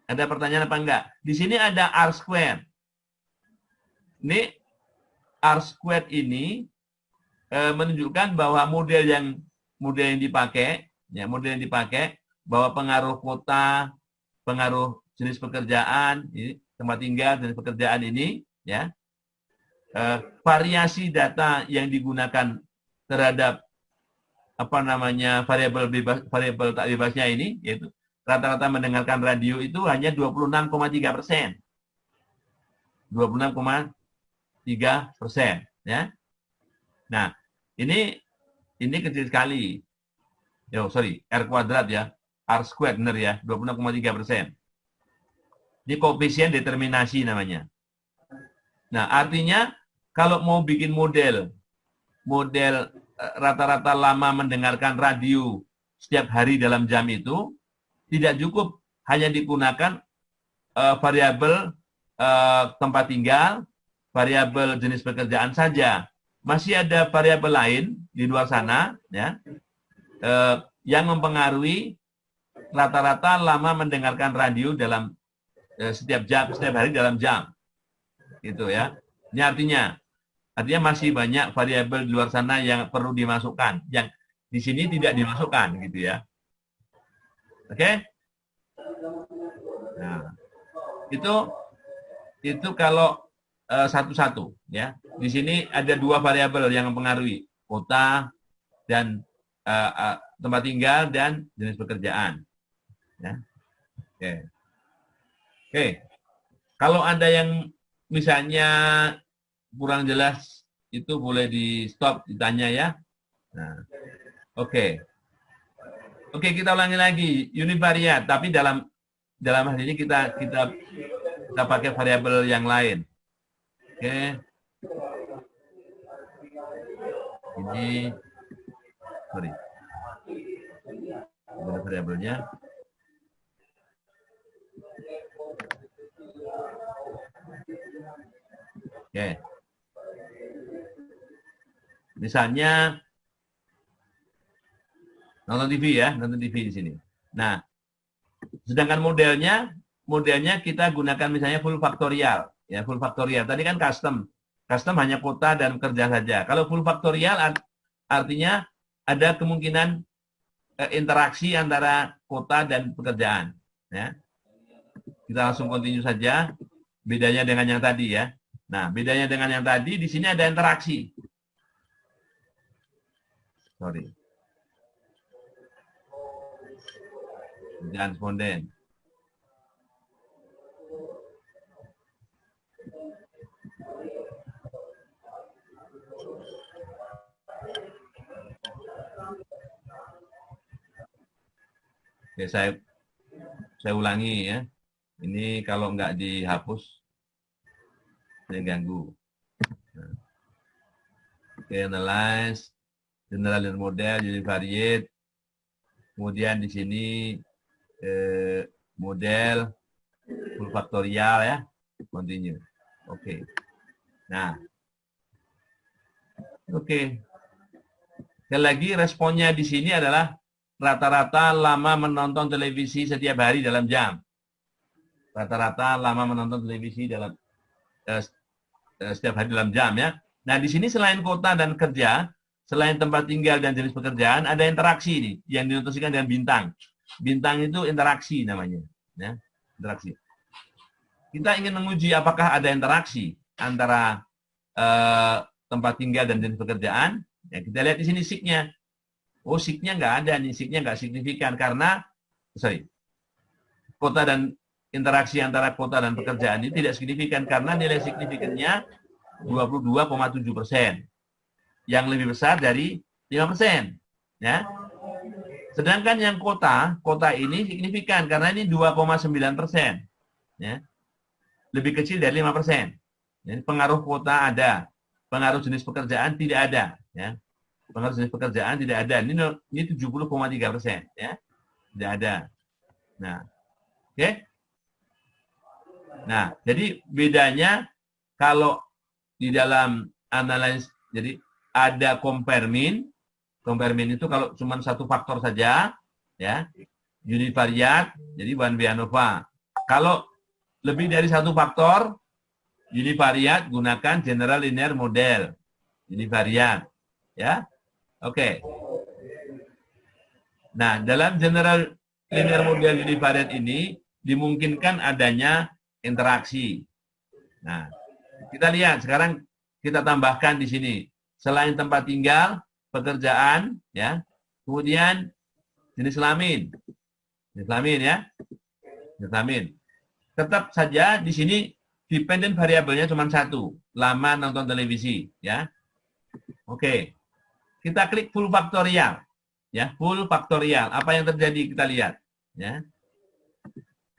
Ada pertanyaan apa enggak? Di sini ada R square. Ini R square ini menunjukkan bahwa model yang dipakai, ya model yang dipakai bahwa pengaruh kota, pengaruh jenis pekerjaan, ini, tempat tinggal jenis pekerjaan ini, ya variasi data yang digunakan terhadap apa namanya variabel bebas, variabel tak bebasnya ini, yaitu rata-rata mendengarkan radio itu hanya 26,3%. 26,3%, ya. Nah, ini kecil sekali. R kuadrat ya, R squared benar ya, 26,3%. Ini koefisien determinasi namanya. Nah, artinya kalau mau bikin model rata-rata lama mendengarkan radio setiap hari dalam jam itu, tidak cukup hanya digunakan variabel tempat tinggal, variabel jenis pekerjaan saja. Masih ada variabel lain di luar sana, ya, yang mempengaruhi rata-rata lama mendengarkan radio dalam setiap hari dalam jam, gitu ya. Ini artinya masih banyak variabel di luar sana yang perlu dimasukkan, yang di sini tidak dimasukkan, gitu ya. Oke? Nah, itu kalau satu-satu, ya. Di sini ada 2 variabel yang mempengaruhi, kota dan tempat tinggal dan jenis pekerjaan. Ya. Oke. Oke. Kalau ada yang misalnya kurang jelas, itu boleh di stop, ditanya ya. Nah, oke. Oke, kita ulangi lagi univariat, tapi dalam hal ini kita pakai variabel yang lain. Oke. Ini sorry. Ada variabelnya. Oke. Misalnya nonton TV ya, nonton TV di sini. Nah, sedangkan modelnya kita gunakan misalnya full faktorial, ya full faktorial. Tadi kan custom hanya kota dan kerja saja. Kalau full faktorial artinya ada kemungkinan interaksi antara kota dan pekerjaan. Ya. Kita langsung continue saja. Bedanya dengan yang tadi ya. Nah, bedanya dengan yang tadi di sini ada interaksi. Sorry. Jangan responden. Oke, saya ulangi ya. Ini kalau nggak dihapus, saya ganggu. Nah. Oke, analyze, general dan model, univariate. Kemudian di sini model full faktorial ya, continue. Oke. Nah, oke. Sekali lagi responnya di sini adalah rata-rata lama menonton televisi setiap hari dalam jam. Rata-rata lama menonton televisi dalam setiap hari dalam jam ya. Nah, di sini selain kota dan kerja, selain tempat tinggal dan jenis pekerjaan, ada interaksi nih yang dinotiskan dengan bintang. Bintang itu interaksi namanya, ya, interaksi. Kita ingin menguji apakah ada interaksi antara tempat tinggal dan jenis pekerjaan. Ya, kita lihat di sini signya. Oh, signya nggak ada nih, signya nggak signifikan karena, kota dan interaksi antara kota dan pekerjaan ini tidak signifikan karena nilai signifikannya 22,7%. Yang lebih besar dari 5%. Ya. Sedangkan yang kota ini signifikan karena ini 2,9%. Ya. Lebih kecil dari 5%. Jadi pengaruh kota ada, pengaruh jenis pekerjaan tidak ada. Ya. Pengaruh jenis pekerjaan tidak ada. Ini 70,3%. Ya. Tidak ada. Nah, oke. Nah, jadi bedanya kalau di dalam analisis, jadi ada compare mean. Compare mean itu kalau cuma satu faktor saja, ya, univariat, jadi 1 ANOVA. Kalau lebih dari satu faktor, univariat gunakan general linear model. Univariat. Ya. Oke. Nah, dalam general linear model univariat ini dimungkinkan adanya interaksi. Nah, kita lihat sekarang kita tambahkan di sini selain tempat tinggal, pekerjaan, ya, kemudian jenis kelamin, ya, jenis kelamin. Tetap saja di sini dependent variabelnya cuma satu, lama nonton televisi, ya. Oke, kita klik full faktorial, ya, full faktorial. Apa yang terjadi kita lihat, ya.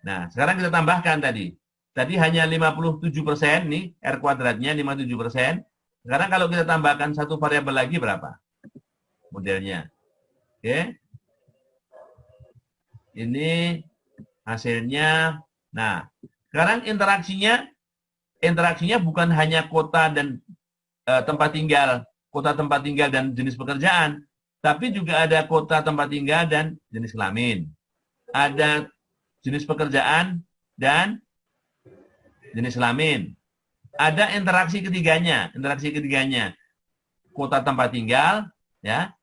Nah, sekarang kita tambahkan tadi. Tadi hanya 57% nih, R kuadratnya 57%. Sekarang kalau kita tambahkan satu variabel lagi berapa? Modelnya. Oke. Ini hasilnya. Nah, sekarang interaksinya bukan hanya kota dan tempat tinggal dan jenis pekerjaan, tapi juga ada kota, tempat tinggal dan jenis kelamin. Ada jenis pekerjaan dan jenis kelamin. Ada interaksi ketiganya, kota tempat tinggal, ya,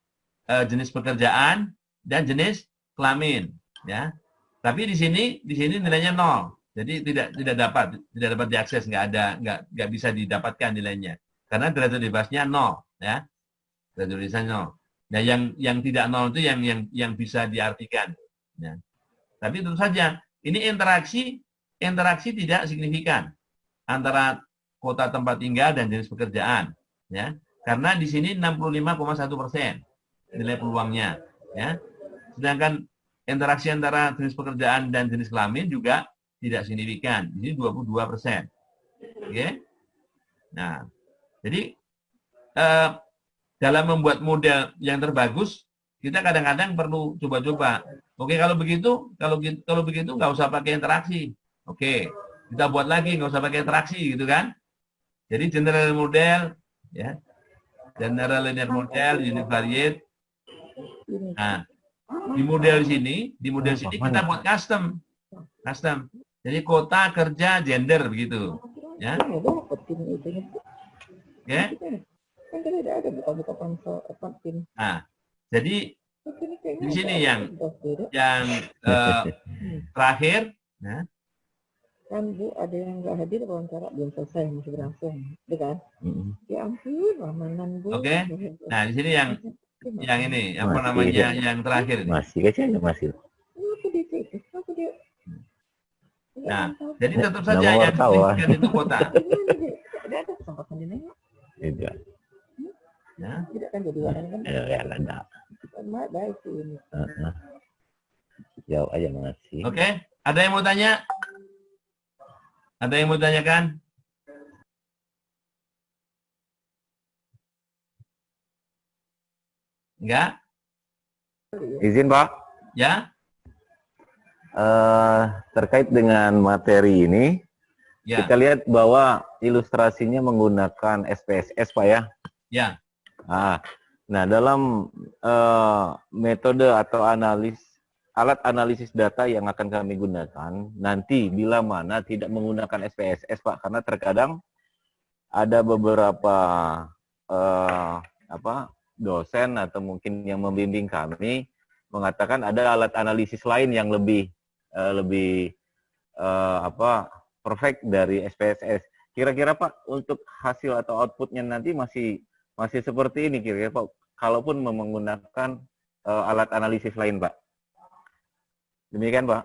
jenis pekerjaan dan jenis kelamin, ya. Tapi di sini nilainya 0. Jadi tidak dapat diakses, nggak bisa didapatkan nilainya. Karena derajat bebasnya 0, ya. Derajat bebasnya 0. Nah, yang tidak 0 itu yang bisa diartikan, ya. Tapi tentu saja ini interaksi tidak signifikan antara kota tempat tinggal dan jenis pekerjaan, ya. Karena di sini 65,1% nilai peluangnya, ya. Sedangkan interaksi antara jenis pekerjaan dan jenis kelamin juga tidak signifikan. Di sini 22%. Oke. Nah, jadi dalam membuat model yang terbagus, kita kadang-kadang perlu coba-coba. Oke, kalau begitu nggak usah pakai interaksi. Oke, kita buat lagi nggak usah pakai interaksi, gitu kan? Jadi general model, ya, general linear model, univariate. Nah, di model sini kita buat custom. Jadi kota, kerja, gender begitu, ya. Oke. Nah, jadi di sini yang terakhir, ya. Kan Bu ada yang nggak hadir wawancara belum selesai masih berlangsung, ya kan? Ya ampun, lamanan Bu. Oke. Nah, di sini yang ini apa namanya yang terakhir ini. Masih kayaknya masih. Nah, jadi tetap saja yang signifikan itu kota. Ada kesempatan dinengok. Tidak. Ya. Tidak kan jadi orang kan. Ya, ada. Baik sih ini. Jawab aja, makasih. Oke, ada yang mau tanya? Ada yang mau tanyakan? Enggak? Izin, Pak. Ya? Terkait dengan materi ini, Ya. kita lihat bahwa ilustrasinya menggunakan SPSS, Pak, ya? Ya. Nah, dalam metode atau alat analisis data yang akan kami gunakan, nanti bila mana tidak menggunakan SPSS, Pak, karena terkadang ada beberapa dosen atau mungkin yang membimbing kami mengatakan ada alat analisis lain yang lebih perfect dari SPSS. Kira-kira Pak, untuk hasil atau outputnya nanti masih seperti ini kira-kira Pak, kalaupun menggunakan alat analisis lain, Pak. Demikian, Pak.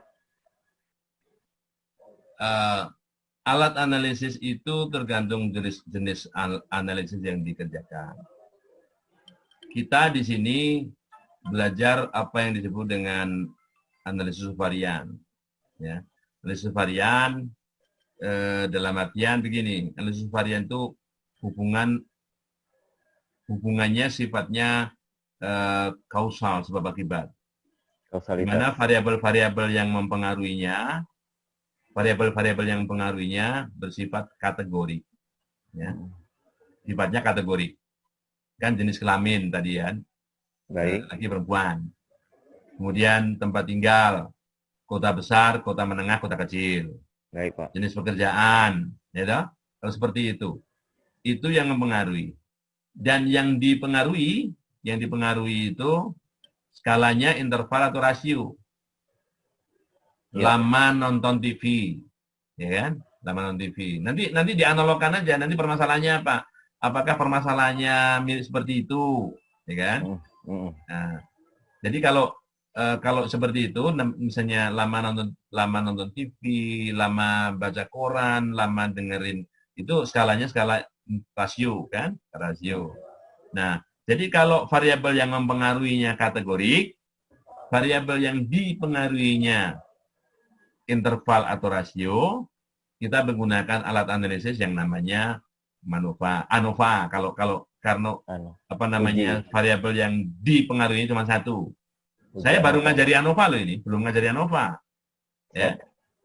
Alat analisis itu tergantung jenis analisis yang dikerjakan. Kita di sini belajar apa yang disebut dengan analisis varian. Ya. Analisis varian dalam artian begini, analisis varian itu hubungannya sifatnya kausal, sebab akibat. Di mana variabel-variabel yang mempengaruhinya bersifat kategori, ya. Sifatnya kategori. Kan jenis kelamin tadi kan, Baik. laki perempuan. Kemudian tempat tinggal, kota besar, kota menengah, kota kecil. Baik, Pak. Jenis pekerjaan, ya toh? Kalau seperti itu yang mempengaruhi. Dan yang dipengaruhi itu skalanya interval atau rasio. Ya. Lama nonton TV, ya kan? Lama nonton TV. Nanti dianalogkan aja. Nanti permasalahannya apa? Apakah permasalahannya mirip seperti itu, ya kan? Nah, jadi kalau seperti itu, misalnya lama nonton TV, lama baca koran, lama dengerin, itu skalanya skala rasio, kan? Rasio. Nah, jadi kalau variabel yang mempengaruhinya kategorik, variabel yang dipengaruhinya interval atau rasio, kita menggunakan alat analisis yang namanya ANOVA. Karena apa namanya variabel yang dipengaruhi cuma satu. Saya baru ngajari ANOVA loh ini, belum ngajari ANOVA. Ya,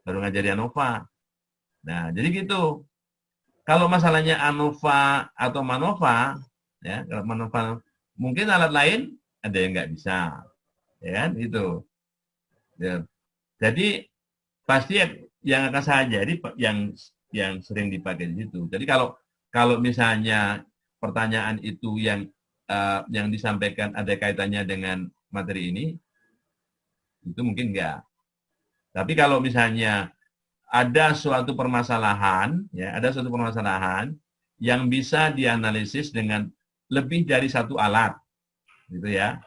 baru ngajari ANOVA. Nah, jadi gitu. Kalau masalahnya ANOVA atau MANOVA, ya, kalau MANOVA mungkin alat lain ada yang nggak bisa, ya kan, gitu. Ya. Jadi pasti yang akan saya ajari yang sering dipakai di situ. Jadi kalau misalnya pertanyaan itu yang disampaikan ada kaitannya dengan materi ini, itu mungkin enggak. Tapi kalau misalnya ada suatu permasalahan, ya, ada suatu permasalahan yang bisa dianalisis dengan lebih dari satu alat, gitu ya.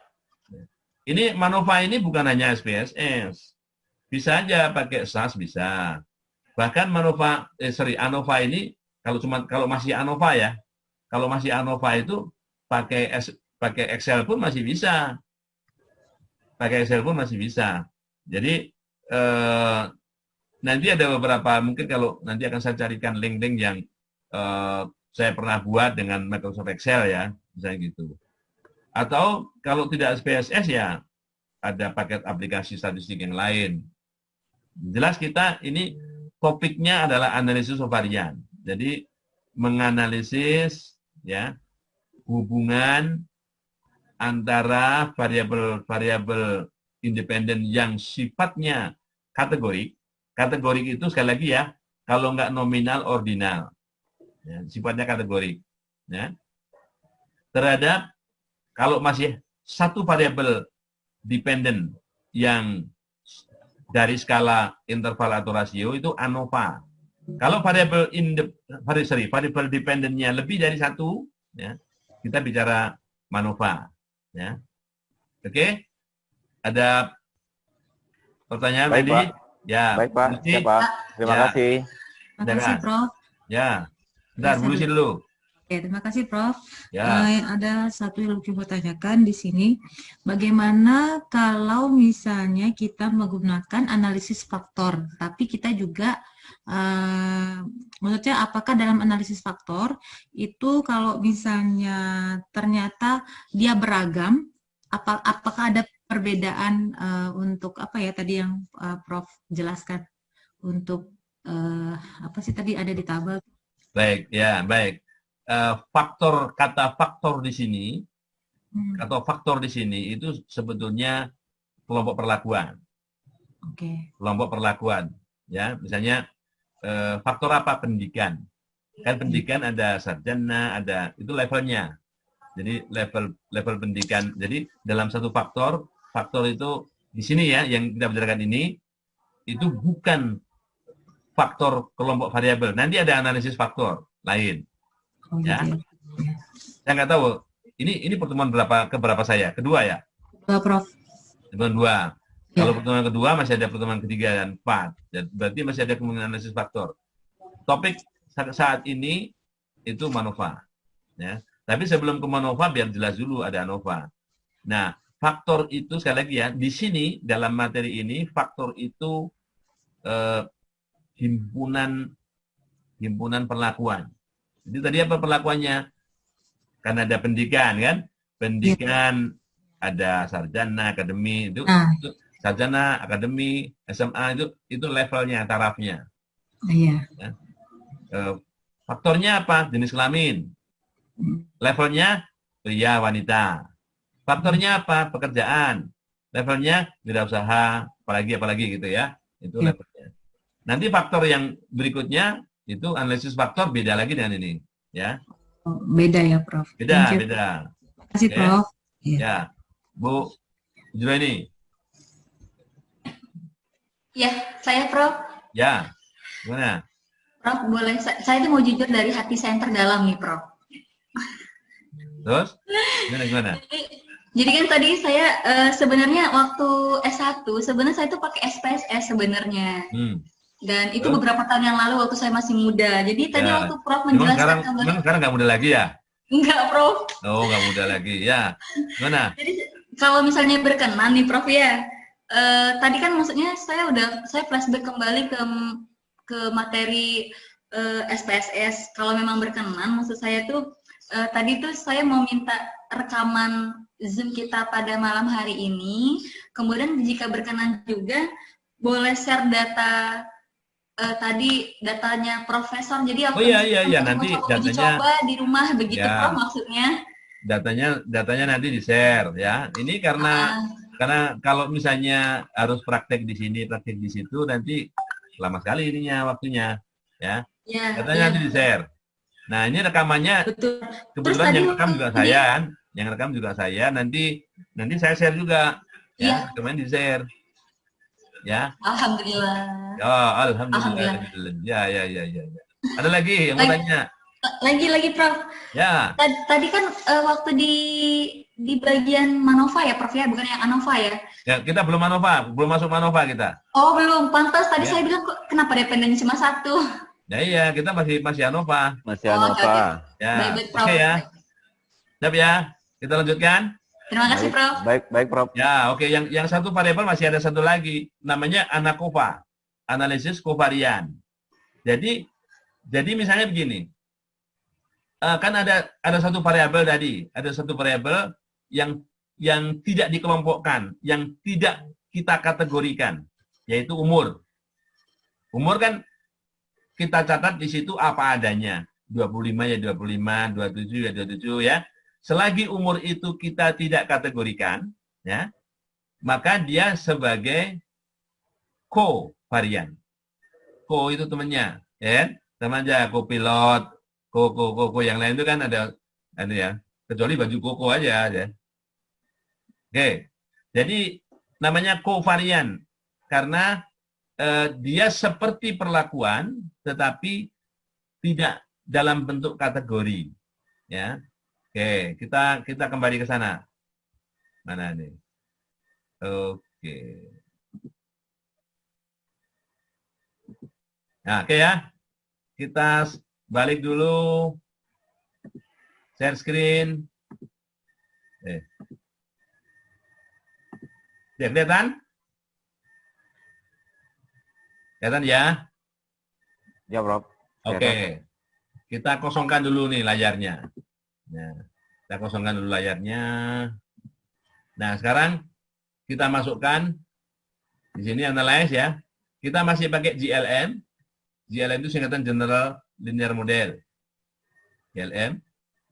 Ini MANOVA ini bukan hanya SPSS, bisa aja pakai SAS bisa. Bahkan ANOVA ini kalau masih ANOVA ya, kalau masih ANOVA itu pakai Excel pun masih bisa. Pakai Excel pun masih bisa. Jadi nanti ada beberapa, mungkin kalau nanti akan saya carikan link-link yang saya pernah buat dengan Microsoft Excel ya, misalnya gitu. Atau kalau tidak SPSS ya ada paket aplikasi statistik yang lain. Jelas kita ini topiknya adalah analisis varian. Jadi menganalisis ya hubungan antara variabel-variabel independen yang sifatnya kategorik. Kategorik itu sekali lagi ya, kalau nggak nominal, ordinal. Ya, sifatnya kategorik. Ya. Terhadap kalau masih satu variabel dependen yang dari skala interval atau rasio itu ANOVA. Kalau variabel dependennya lebih dari satu, ya, kita bicara MANOVA. Ya. Oke? Ada pertanyaan Baik, tadi? Pak. Ya. Baik, Pak. Lucy? Ya, Pak. Terima Ya. kasih. Terima kasih, Prof. Ya. Bentar, Bu Lucy dulu. Oke, terima kasih, Prof. Ya. Ada satu yang Lucy mau tanyakan di sini. Bagaimana kalau misalnya kita menggunakan analisis faktor, tapi kita juga, maksudnya apakah dalam analisis faktor itu kalau misalnya ternyata dia beragam, apakah ada perbedaan untuk apa ya tadi yang Prof jelaskan untuk apa sih tadi ada di tabel? Baik, ya, baik. Kata faktor di sini, atau faktor di sini itu sebetulnya kelompok perlakuan. Oke. Kelompok perlakuan, ya, misalnya faktor apa? Pendidikan. Kan pendidikan ada sarjana, ada itu levelnya. Jadi level pendidikan. Jadi dalam satu faktor itu di sini ya yang kita bicarakan ini itu bukan faktor kelompok variabel. Nanti ada analisis faktor lain. Oh, Ya. gitu. Saya nggak tahu. Ini pertemuan keberapa saya? Kedua ya? Prof. Pertemuan 2. Ya. Kalau pertemuan kedua masih ada pertemuan ketiga dan 4. Berarti masih ada kemungkinan analisis faktor. Topik saat ini itu MANOVA. Ya. Tapi sebelum ke MANOVA biar jelas dulu ada ANOVA. Nah, faktor itu sekali lagi ya, di sini dalam materi ini faktor itu himpunan perlakuan. Jadi tadi apa perlakuannya? Kan ada pendidikan kan? Pendidikan ada sarjana, akademi itu sarjana, akademi, SMA itu levelnya, tarafnya. Iya. Ya. Faktornya apa? Jenis kelamin. Levelnya pria, wanita. Faktornya apa? Pekerjaan. Levelnya wirausaha, apalagi gitu ya. Itu Ya. levelnya. Nanti faktor yang berikutnya itu analisis faktor beda lagi dengan ini, ya. Oh, beda ya, Prof. Beda, Thank you. beda. Terima kasih, Oke. Prof. Ya. Ya, Bu Juraini. Ya, saya Prof. Ya, gimana? Prof, boleh saya itu mau jujur dari hati saya yang terdalam nih, Prof. Terus? Gimana? Jadi kan tadi saya sebenarnya waktu S1 sebenarnya saya tuh pakai SPSS sebenarnya. Dan itu Terus? beberapa tahun yang lalu waktu saya masih muda. Jadi tadi Ya. waktu Prof Memang menjelaskan sekarang nggak muda lagi ya? Enggak, Prof. Oh, nggak muda lagi. Ya, gimana? Jadi kalau misalnya berkenan nih, Prof ya. Tadi kan maksudnya saya flashback kembali ke materi SPSS. Kalau memang berkenan, maksud saya tuh tadi tuh saya mau minta rekaman Zoom kita pada malam hari ini. Kemudian jika berkenan juga boleh share data tadi datanya Profesor. Jadi aku nanti uji datanya coba di rumah begitu, ya. Prof, maksudnya. Datanya nanti di-share ya. Ini karena kalau misalnya harus praktek di sini, praktek di situ, nanti lama sekali ininya waktunya, ya. Datanya nanti di-share. Nah, ini rekamannya betul. Kebetulan yang rekam juga saya kan, yang rekam juga saya. Nanti saya share juga, ya. Rekaman di-share, ya. Alhamdulillah. Oh, alhamdulillah. Ya. Ada lagi yang mau tanya? Lagi Prof. Ya. Tadi kan waktu di bagian Manova ya, Prof ya, bukan yang Anova ya? Ya, kita belum masuk Manova kita. Oh, belum. Pantas tadi saya bilang kok kenapa dependennya cuma satu? Ya iya, kita masih Anova. Masih Anova. Okay. Ya. Baik, Prof. Oke ya. Siap ya. Kita lanjutkan. Terima kasih, Prof. Baik, Prof. Ya, oke. Yang satu variabel masih ada satu lagi, namanya ANACOVA, analisis kovarian. Jadi misalnya begini. Kan ada satu variabel tadi, ada satu variabel yang tidak dikelompokkan, yang tidak kita kategorikan, yaitu umur. Umur kan kita catat di situ apa adanya. 25 ya 25, 27 ya 27 ya. Selagi umur itu kita tidak kategorikan, ya, maka dia sebagai kovarian. Co itu temannya, ya, teman aja, co-pilot, co yang lain itu kan ada ya, kecuali baju koko aja, ya. Oke, jadi namanya kovarian karena dia seperti perlakuan, tetapi tidak dalam bentuk kategori, ya. Oke, kita kembali ke sana. Mana nih? Oke. Nah, oke ya. Kita balik dulu. Share screen. Kelihatan? Kelihatan ya? Ya, Prof. Oke. Kita kosongkan dulu nih layarnya. Nah, kita kosongkan dulu layarnya. Nah, sekarang kita masukkan di sini analyze ya. Kita masih pakai GLM. GLM itu singkatan General Linear Model. GLM.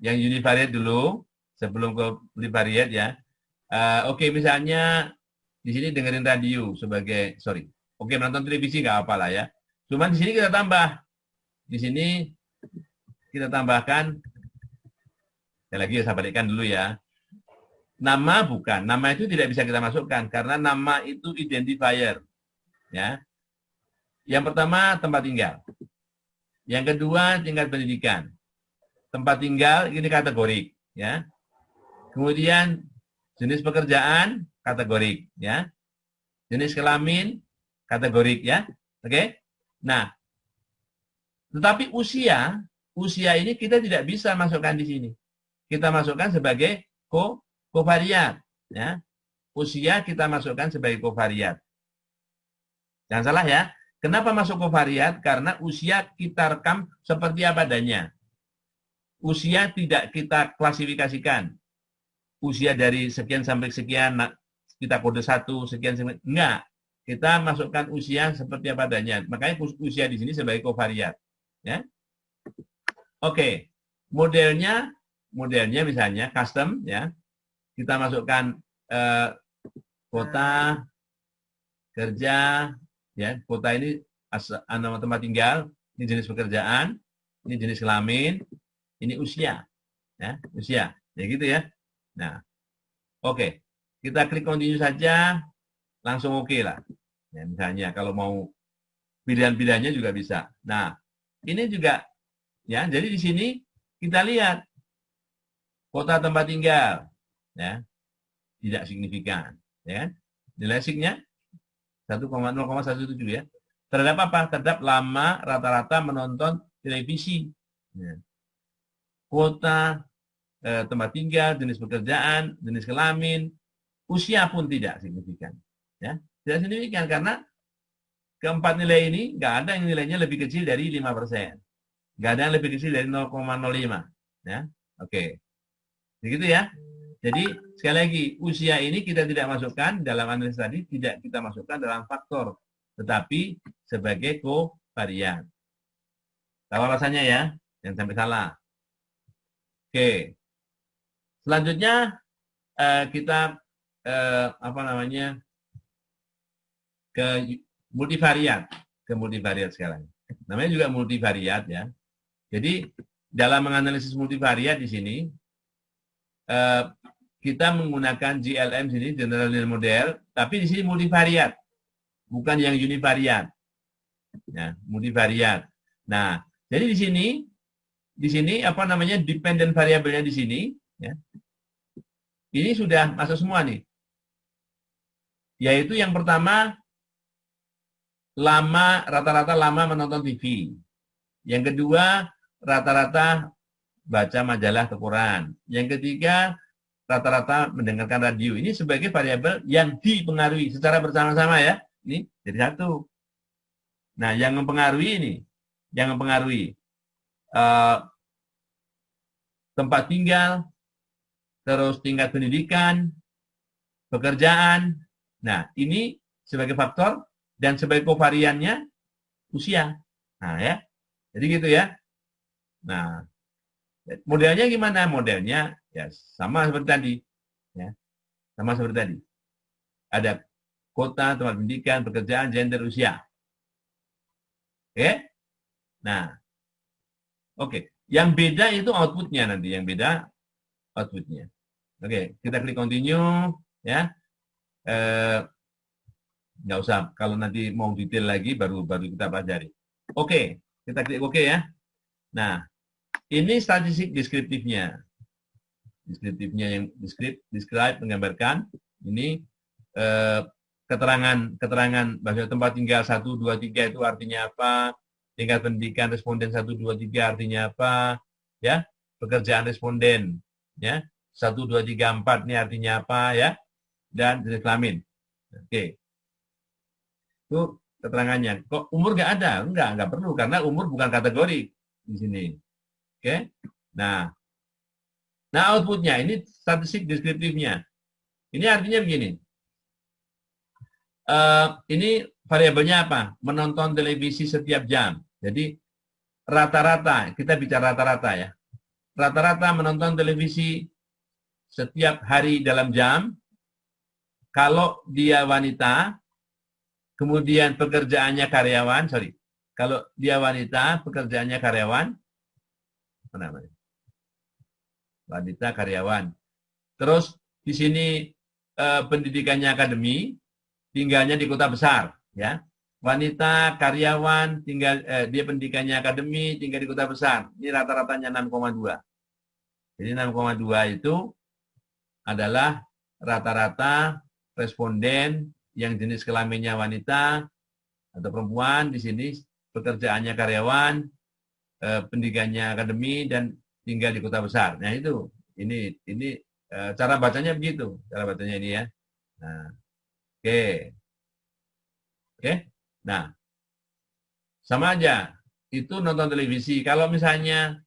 Yang univariate dulu sebelum ke polivariate ya. Oke, misalnya di sini dengerin radio sebagai Oke, nonton televisi nggak apa lah ya. Cuman di sini kita tambah. Di sini kita tambahkan, saya balikkan dulu ya. Nama bukan, nama itu tidak bisa kita masukkan karena nama itu identifier, ya. Yang pertama tempat tinggal, yang kedua tingkat pendidikan. Tempat tinggal ini kategorik, ya. Kemudian jenis pekerjaan kategorik, ya. Jenis kelamin kategorik, ya. Oke. Nah, tetapi usia ini kita tidak bisa masukkan di sini. Kita masukkan sebagai kovariat, ya. Usia kita masukkan sebagai kovariat. Jangan salah ya. Kenapa masuk kovariat? Karena usia kita rekam seperti apa adanya. Usia tidak kita klasifikasikan. Usia dari sekian sampai sekian, kita kode 1, sekian sampai enggak. Kita masukkan usia seperti apa adanya. Makanya usia di sini sebagai kovariat, ya. Oke, modelnya misalnya custom, ya. Kita masukkan kota, kerja, ya. Kota ini nama tempat tinggal, ini jenis pekerjaan, ini jenis kelamin, ini usia, ya, usia, ya gitu ya. Nah, oke, kita klik continue saja, langsung oke lah. Ya, misalnya kalau mau pilihan-pilihannya juga bisa. Nah, ini juga, ya. Jadi di sini kita lihat kota tempat tinggal, ya, tidak signifikan, ya. Nilai signya 1,017 ya. Terhadap apa? Terhadap lama rata-rata menonton televisi. Ya. Kota, tempat tinggal, jenis pekerjaan, jenis kelamin, usia pun tidak signifikan. Ya. Tidak signifikan karena keempat nilai ini nggak ada yang nilainya lebih kecil dari 5%. Nggak ada yang lebih kecil dari 0,05. Ya. Oke. Begitu ya. Jadi sekali lagi, usia ini kita tidak masukkan dalam analisis tadi, tidak kita masukkan dalam faktor, tetapi sebagai kovarian. Tahu alasannya ya, jangan sampai salah. Oke. Selanjutnya kita ke multivariat, sekarang. Namanya juga multivariat ya. Jadi dalam menganalisis multivariat di sini kita menggunakan GLM sini, General Linear Model, tapi di sini multivariat, bukan yang univariat. Ya, multivariat. Nah, jadi di sini dependent variabelnya di sini, ya. Ini sudah masuk semua nih. Yaitu yang pertama, rata-rata lama menonton TV. Yang kedua, rata-rata baca majalah atau koran. Yang ketiga, rata-rata mendengarkan radio. Ini sebagai variabel yang dipengaruhi secara bersama-sama ya. Ini jadi satu. Nah, yang mempengaruhi ini, tempat tinggal, terus tingkat pendidikan, pekerjaan. Nah, ini sebagai faktor dan sebagai kovariannya usia. Nah, ya. Jadi gitu ya. Nah, modelnya gimana? Modelnya ya sama seperti tadi. Ya. Sama seperti tadi. Ada kota, tempat pendidikan, pekerjaan, gender, usia. Oke? Nah. Oke. Yang beda itu outputnya nanti. Yang beda outputnya. Oke. Kita klik continue. Ya. Nggak usah. Kalau nanti mau detail lagi, baru kita pelajari. Oke. Kita klik oke ya. Nah. Ini statistik deskriptifnya. Deskriptifnya yang describe menggambarkan ini keterangan bahasa tempat tinggal 1, 2, 3 itu artinya apa, tingkat pendidikan responden 1, 2, 3 artinya apa, ya, pekerjaan responden, ya, 1, 2, 3, 4 ini artinya apa, ya, dan jenis kelamin. Oke. Itu keterangannya. Kok umur nggak ada? Nggak perlu, karena umur bukan kategori di sini. Oke. Nah, outputnya ini statistik deskriptifnya. Ini artinya begini. Ini variabelnya apa? Menonton televisi setiap jam. Jadi rata-rata, kita bicara rata-rata ya. Rata-rata menonton televisi setiap hari dalam jam. Kalau dia wanita, kemudian pekerjaannya karyawan, kalau dia wanita, pekerjaannya karyawan, apa namanya? Wanita karyawan. Terus di sini pendidikannya akademi, tinggalnya di kota besar, ya. Wanita karyawan tinggal dia pendidikannya akademi, tinggal di kota besar. Ini rata-ratanya 6,2. Jadi 6,2 itu adalah rata-rata responden yang jenis kelaminnya wanita atau perempuan, di sini pekerjaannya karyawan, pendidikannya akademi, dan tinggal di kota besar. Nah itu, ini cara bacanya begitu, cara bacanya ini ya. Nah, oke. Nah, sama aja. Itu nonton televisi. Kalau misalnya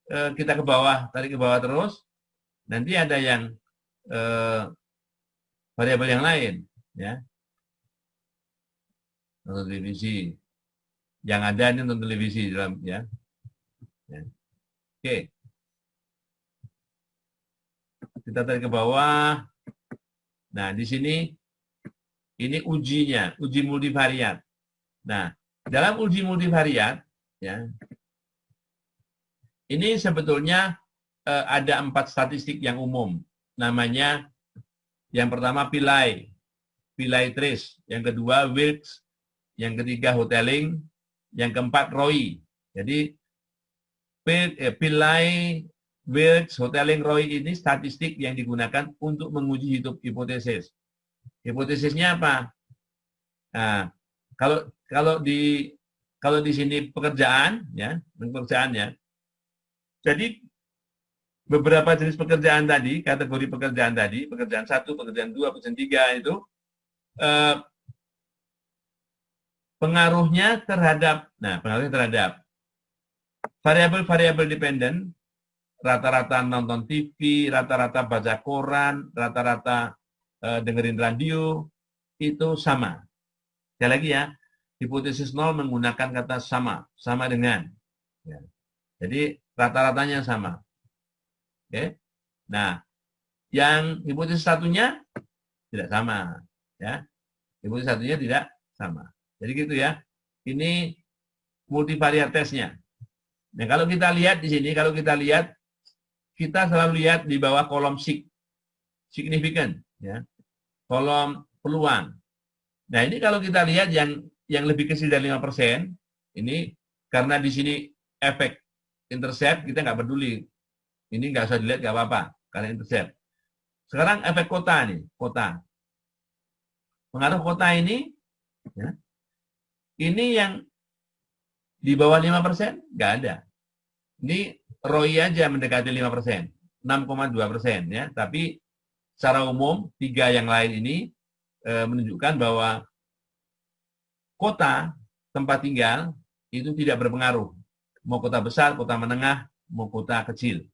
kita ke bawah, tarik ke bawah terus, nanti ada yang variabel yang lain, ya. Nonton televisi. Yang ada ini nonton televisi dalam, ya. Oke. Kita tarik ke bawah. Nah, di sini Ini ujinya, uji multivariat. Nah, dalam uji multivariat, ya, ini sebetulnya ada 4 statistik yang umum. Namanya, yang pertama Pillai trace, yang kedua Wilks, yang ketiga Hotelling, yang keempat Roy. Jadi Pillai, Wilks, Hotelling, Roy ini statistik yang digunakan untuk menguji hipotesis. Hipotesisnya apa? Nah, kalau di sini pekerjaan, ya, pekerjaannya. Jadi beberapa jenis pekerjaan tadi, kategori pekerjaan tadi, pekerjaan 1, pekerjaan 2, pekerjaan 3 itu pengaruhnya terhadap variabel dependen, rata-rata nonton TV, rata-rata baca koran, rata-rata dengerin radio, itu sama. Sekali lagi ya, hipotesis 0 menggunakan kata sama dengan. Ya. Jadi rata-ratanya sama. Oke. Nah, yang hipotesis satunya tidak sama. Ya. Hipotesis satunya tidak sama. Jadi gitu ya. Ini multivariat tesnya. Nah, kalau kita lihat di sini, kita selalu lihat di bawah kolom signifikan, ya, kolom peluang. Nah, ini kalau kita lihat yang lebih kecil dari 5%, ini karena di sini efek intercept, kita nggak peduli. Ini nggak usah dilihat, nggak apa-apa, karena intercept. Sekarang efek kota nih, kota. Pengaruh kota ini, ya, ini yang di bawah 5%, nggak ada. Ini ROI aja mendekati 5%, 6,2%, ya. Tapi secara umum 3 yang lain ini menunjukkan bahwa kota tempat tinggal itu tidak berpengaruh. Mau kota besar, kota menengah, mau kota kecil.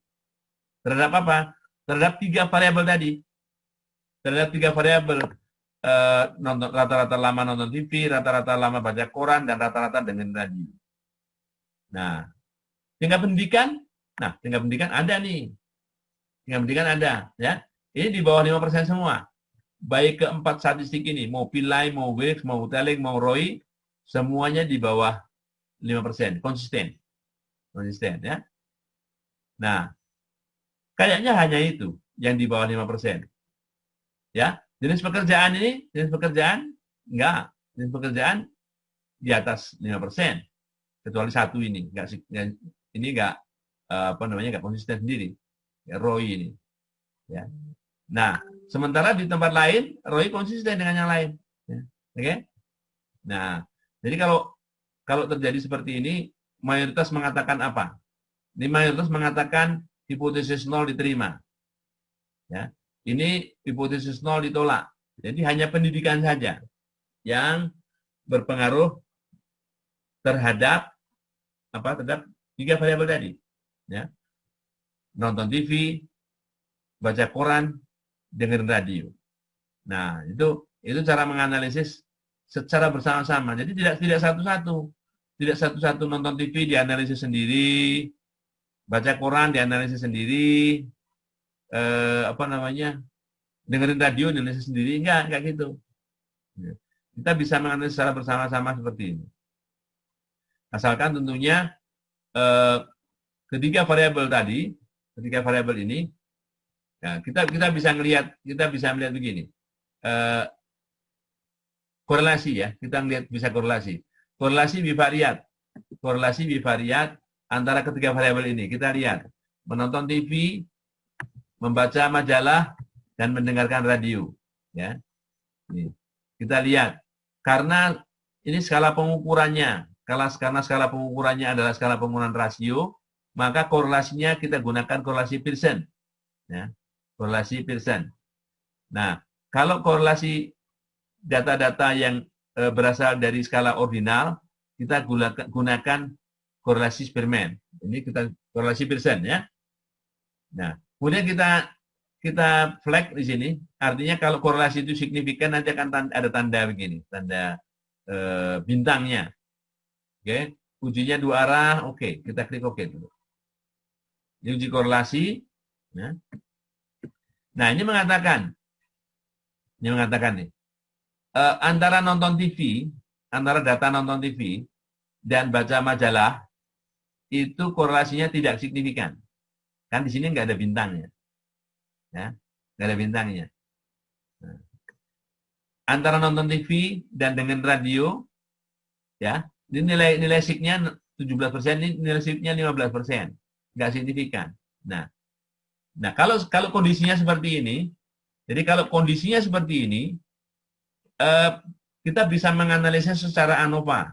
Terhadap apa? Terhadap 3 variabel tadi. Terhadap 3 variabel, rata-rata lama nonton TV, rata-rata lama baca koran, dan rata-rata dengan radio. Nah, tingkat pendidikan ada nih. Tingkat pendidikan ada, ya. Ini di bawah 5% semua. Baik keempat statistik ini, mau Pillai, mau Wilks, mau Hotelling, mau Roy, semuanya di bawah 5%, konsisten, ya. Nah, kayaknya hanya itu yang di bawah 5%. Ya, jenis pekerjaan enggak, jenis pekerjaan di atas 5%. Kecuali satu ini, enggak konsisten sendiri. Ya, Roy ini. Ya. Nah, sementara di tempat lain Roy konsisten dengan yang lain. Ya. Oke? Nah, jadi kalau terjadi seperti ini, mayoritas mengatakan apa? Ini mayoritas mengatakan hipotesis 0 diterima. Ya. Ini hipotesis 0 ditolak. Jadi hanya pendidikan saja yang berpengaruh terhadap 3 variabel tadi. Ya. Nonton TV, baca koran, dengerin radio. Nah, itu cara menganalisis secara bersama-sama. Jadi tidak satu-satu. Tidak satu-satu nonton TV dianalisis sendiri, baca koran dianalisis sendiri, dengerin radio dianalisis sendiri, enggak gitu. Kita bisa menganalisis secara bersama-sama seperti ini. Asalkan tentunya ketiga variabel ini, ya, kita bisa melihat begini. Korelasi ya, kita melihat bisa korelasi. Korelasi bivariat antara ketiga variabel ini. Kita lihat menonton TV, membaca majalah, dan mendengarkan radio. Ya, ini. Kita lihat karena ini skala pengukurannya. Karena skala pengukurannya adalah skala pengukuran rasio, maka korelasinya kita gunakan korelasi Pearson. Ya, korelasi Pearson. Nah, kalau korelasi data-data yang berasal dari skala ordinal, kita gunakan korelasi Spearman. Ini kita korelasi Pearson, ya. Nah, kemudian kita flag di sini. Artinya kalau korelasi itu signifikan, nanti akan ada tanda begini, tanda bintangnya. Oke, ujinya 2 arah. Oke, kita klik oke dulu. Ini uji korelasi. Ya. Nah, ini mengatakan nih, antara nonton TV, antara data nonton TV dan baca majalah itu korelasinya tidak signifikan. Kan di sini nggak ada bintangnya, ya, nggak ada bintangnya. Nah, antara nonton TV dan dengan radio, ya, ini nilai signya 17%, ini nilai signya 15%, nggak signifikan. Nah, kalau kondisinya seperti ini, jadi kalau kondisinya seperti ini, kita bisa menganalisis secara ANOVA.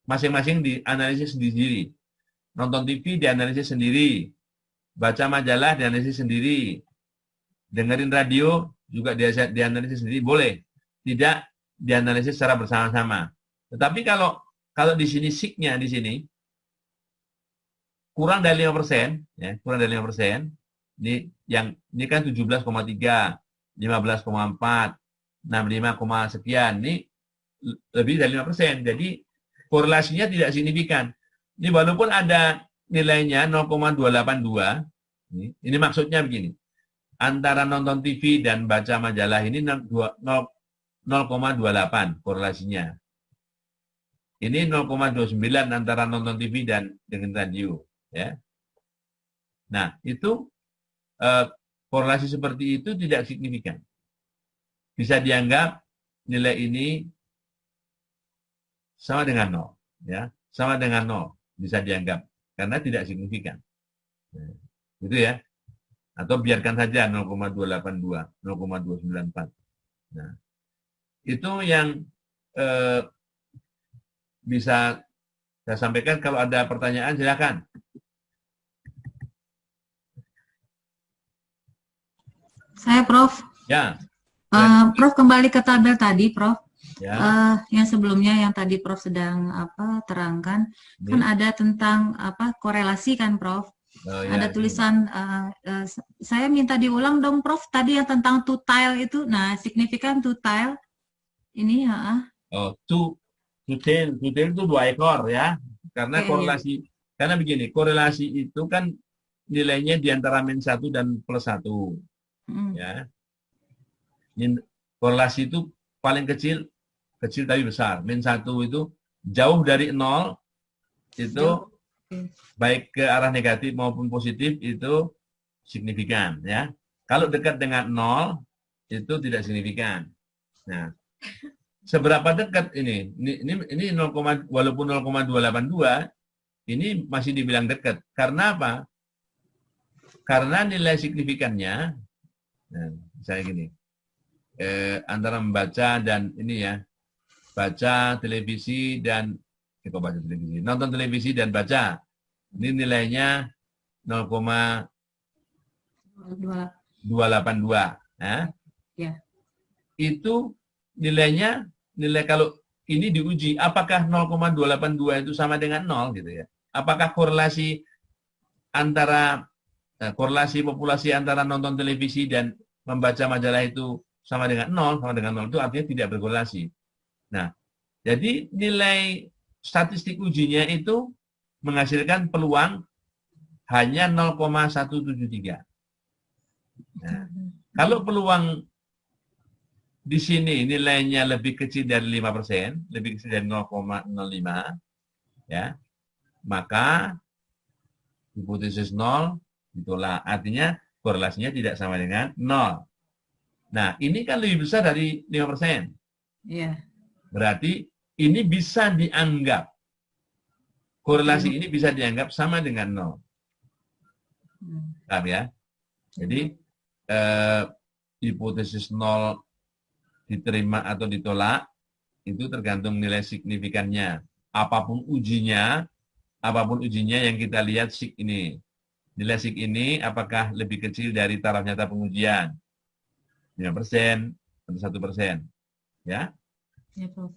Masing-masing dianalisis sendiri. Nonton TV dianalisis sendiri. Baca majalah dianalisis sendiri. Dengerin radio juga dianalisis sendiri. Boleh. Tidak dianalisis secara bersama-sama. Tetapi kalau di sini signya di sini kurang dari 5%, ya, kurang dari 5%, ini kan 17,3, 15,4, 65, sekian, ini lebih dari 5%. Jadi korelasinya tidak signifikan. Ini walaupun ada nilainya 0,282, ini maksudnya begini. Antara nonton TV dan baca majalah ini 0,28 korelasinya. Ini 0,29 antara nonton TV dan dengan radio, ya. Nah, itu korelasi seperti itu tidak signifikan. Bisa dianggap nilai ini sama dengan 0, ya, sama dengan 0 bisa dianggap karena tidak signifikan. Nah, gitu ya. Atau biarkan saja 0,282, 0,294. Nah, itu yang bisa saya sampaikan. Kalau ada pertanyaan silakan. Saya, Prof. Ya. Prof, kembali ke tabel tadi, Prof. Ya. Yang sebelumnya yang tadi Prof sedang terangkan, kan ada tentang korelasi kan, Prof. Oh, ya, ada tulisan, saya minta diulang dong, Prof. Tadi yang tentang two tile itu, nah signifikan two tile ini, Oh, two tail itu 2 ekor ya. Karena korelasi, karena begini, korelasi itu kan nilainya di antara -1 dan +1. Ya. Korelasi itu paling kecil tapi besar. -1 itu jauh dari 0, itu baik ke arah negatif maupun positif itu signifikan, ya. Kalau dekat dengan 0 itu tidak signifikan. Nah, seberapa dekat ini 0, walaupun 0,282 ini masih dibilang dekat. Karena apa? Karena nilai signifikannya, nah, misalnya gini, antara membaca dan ini ya, baca televisi dan nonton televisi dan baca, ini nilainya 0,282, nah, ya. Itu nilai kalau ini diuji, apakah 0,282 itu sama dengan 0 gitu ya? Apakah korelasi populasi antara nonton televisi dan membaca majalah itu sama dengan 0? Sama dengan 0 itu artinya tidak berkorelasi. Nah, jadi nilai statistik ujinya itu menghasilkan peluang hanya 0,173. Nah, kalau peluang di sini nilainya lebih kecil dari 5%, lebih kecil dari 0,05, ya, maka hipotesis 0 ditolak. Artinya korelasinya tidak sama dengan 0. Nah, ini kan lebih besar dari 5%. Iya. Berarti ini bisa dianggap, korelasi ini bisa dianggap sama dengan 0. Paham ya? Jadi, hipotesis 0 diterima atau ditolak, itu tergantung nilai signifikannya. Apapun ujinya yang kita lihat sig ini. Nilai sig ini apakah lebih kecil dari taraf nyata pengujian? 5% atau 1%. Ya? Ya, Prof.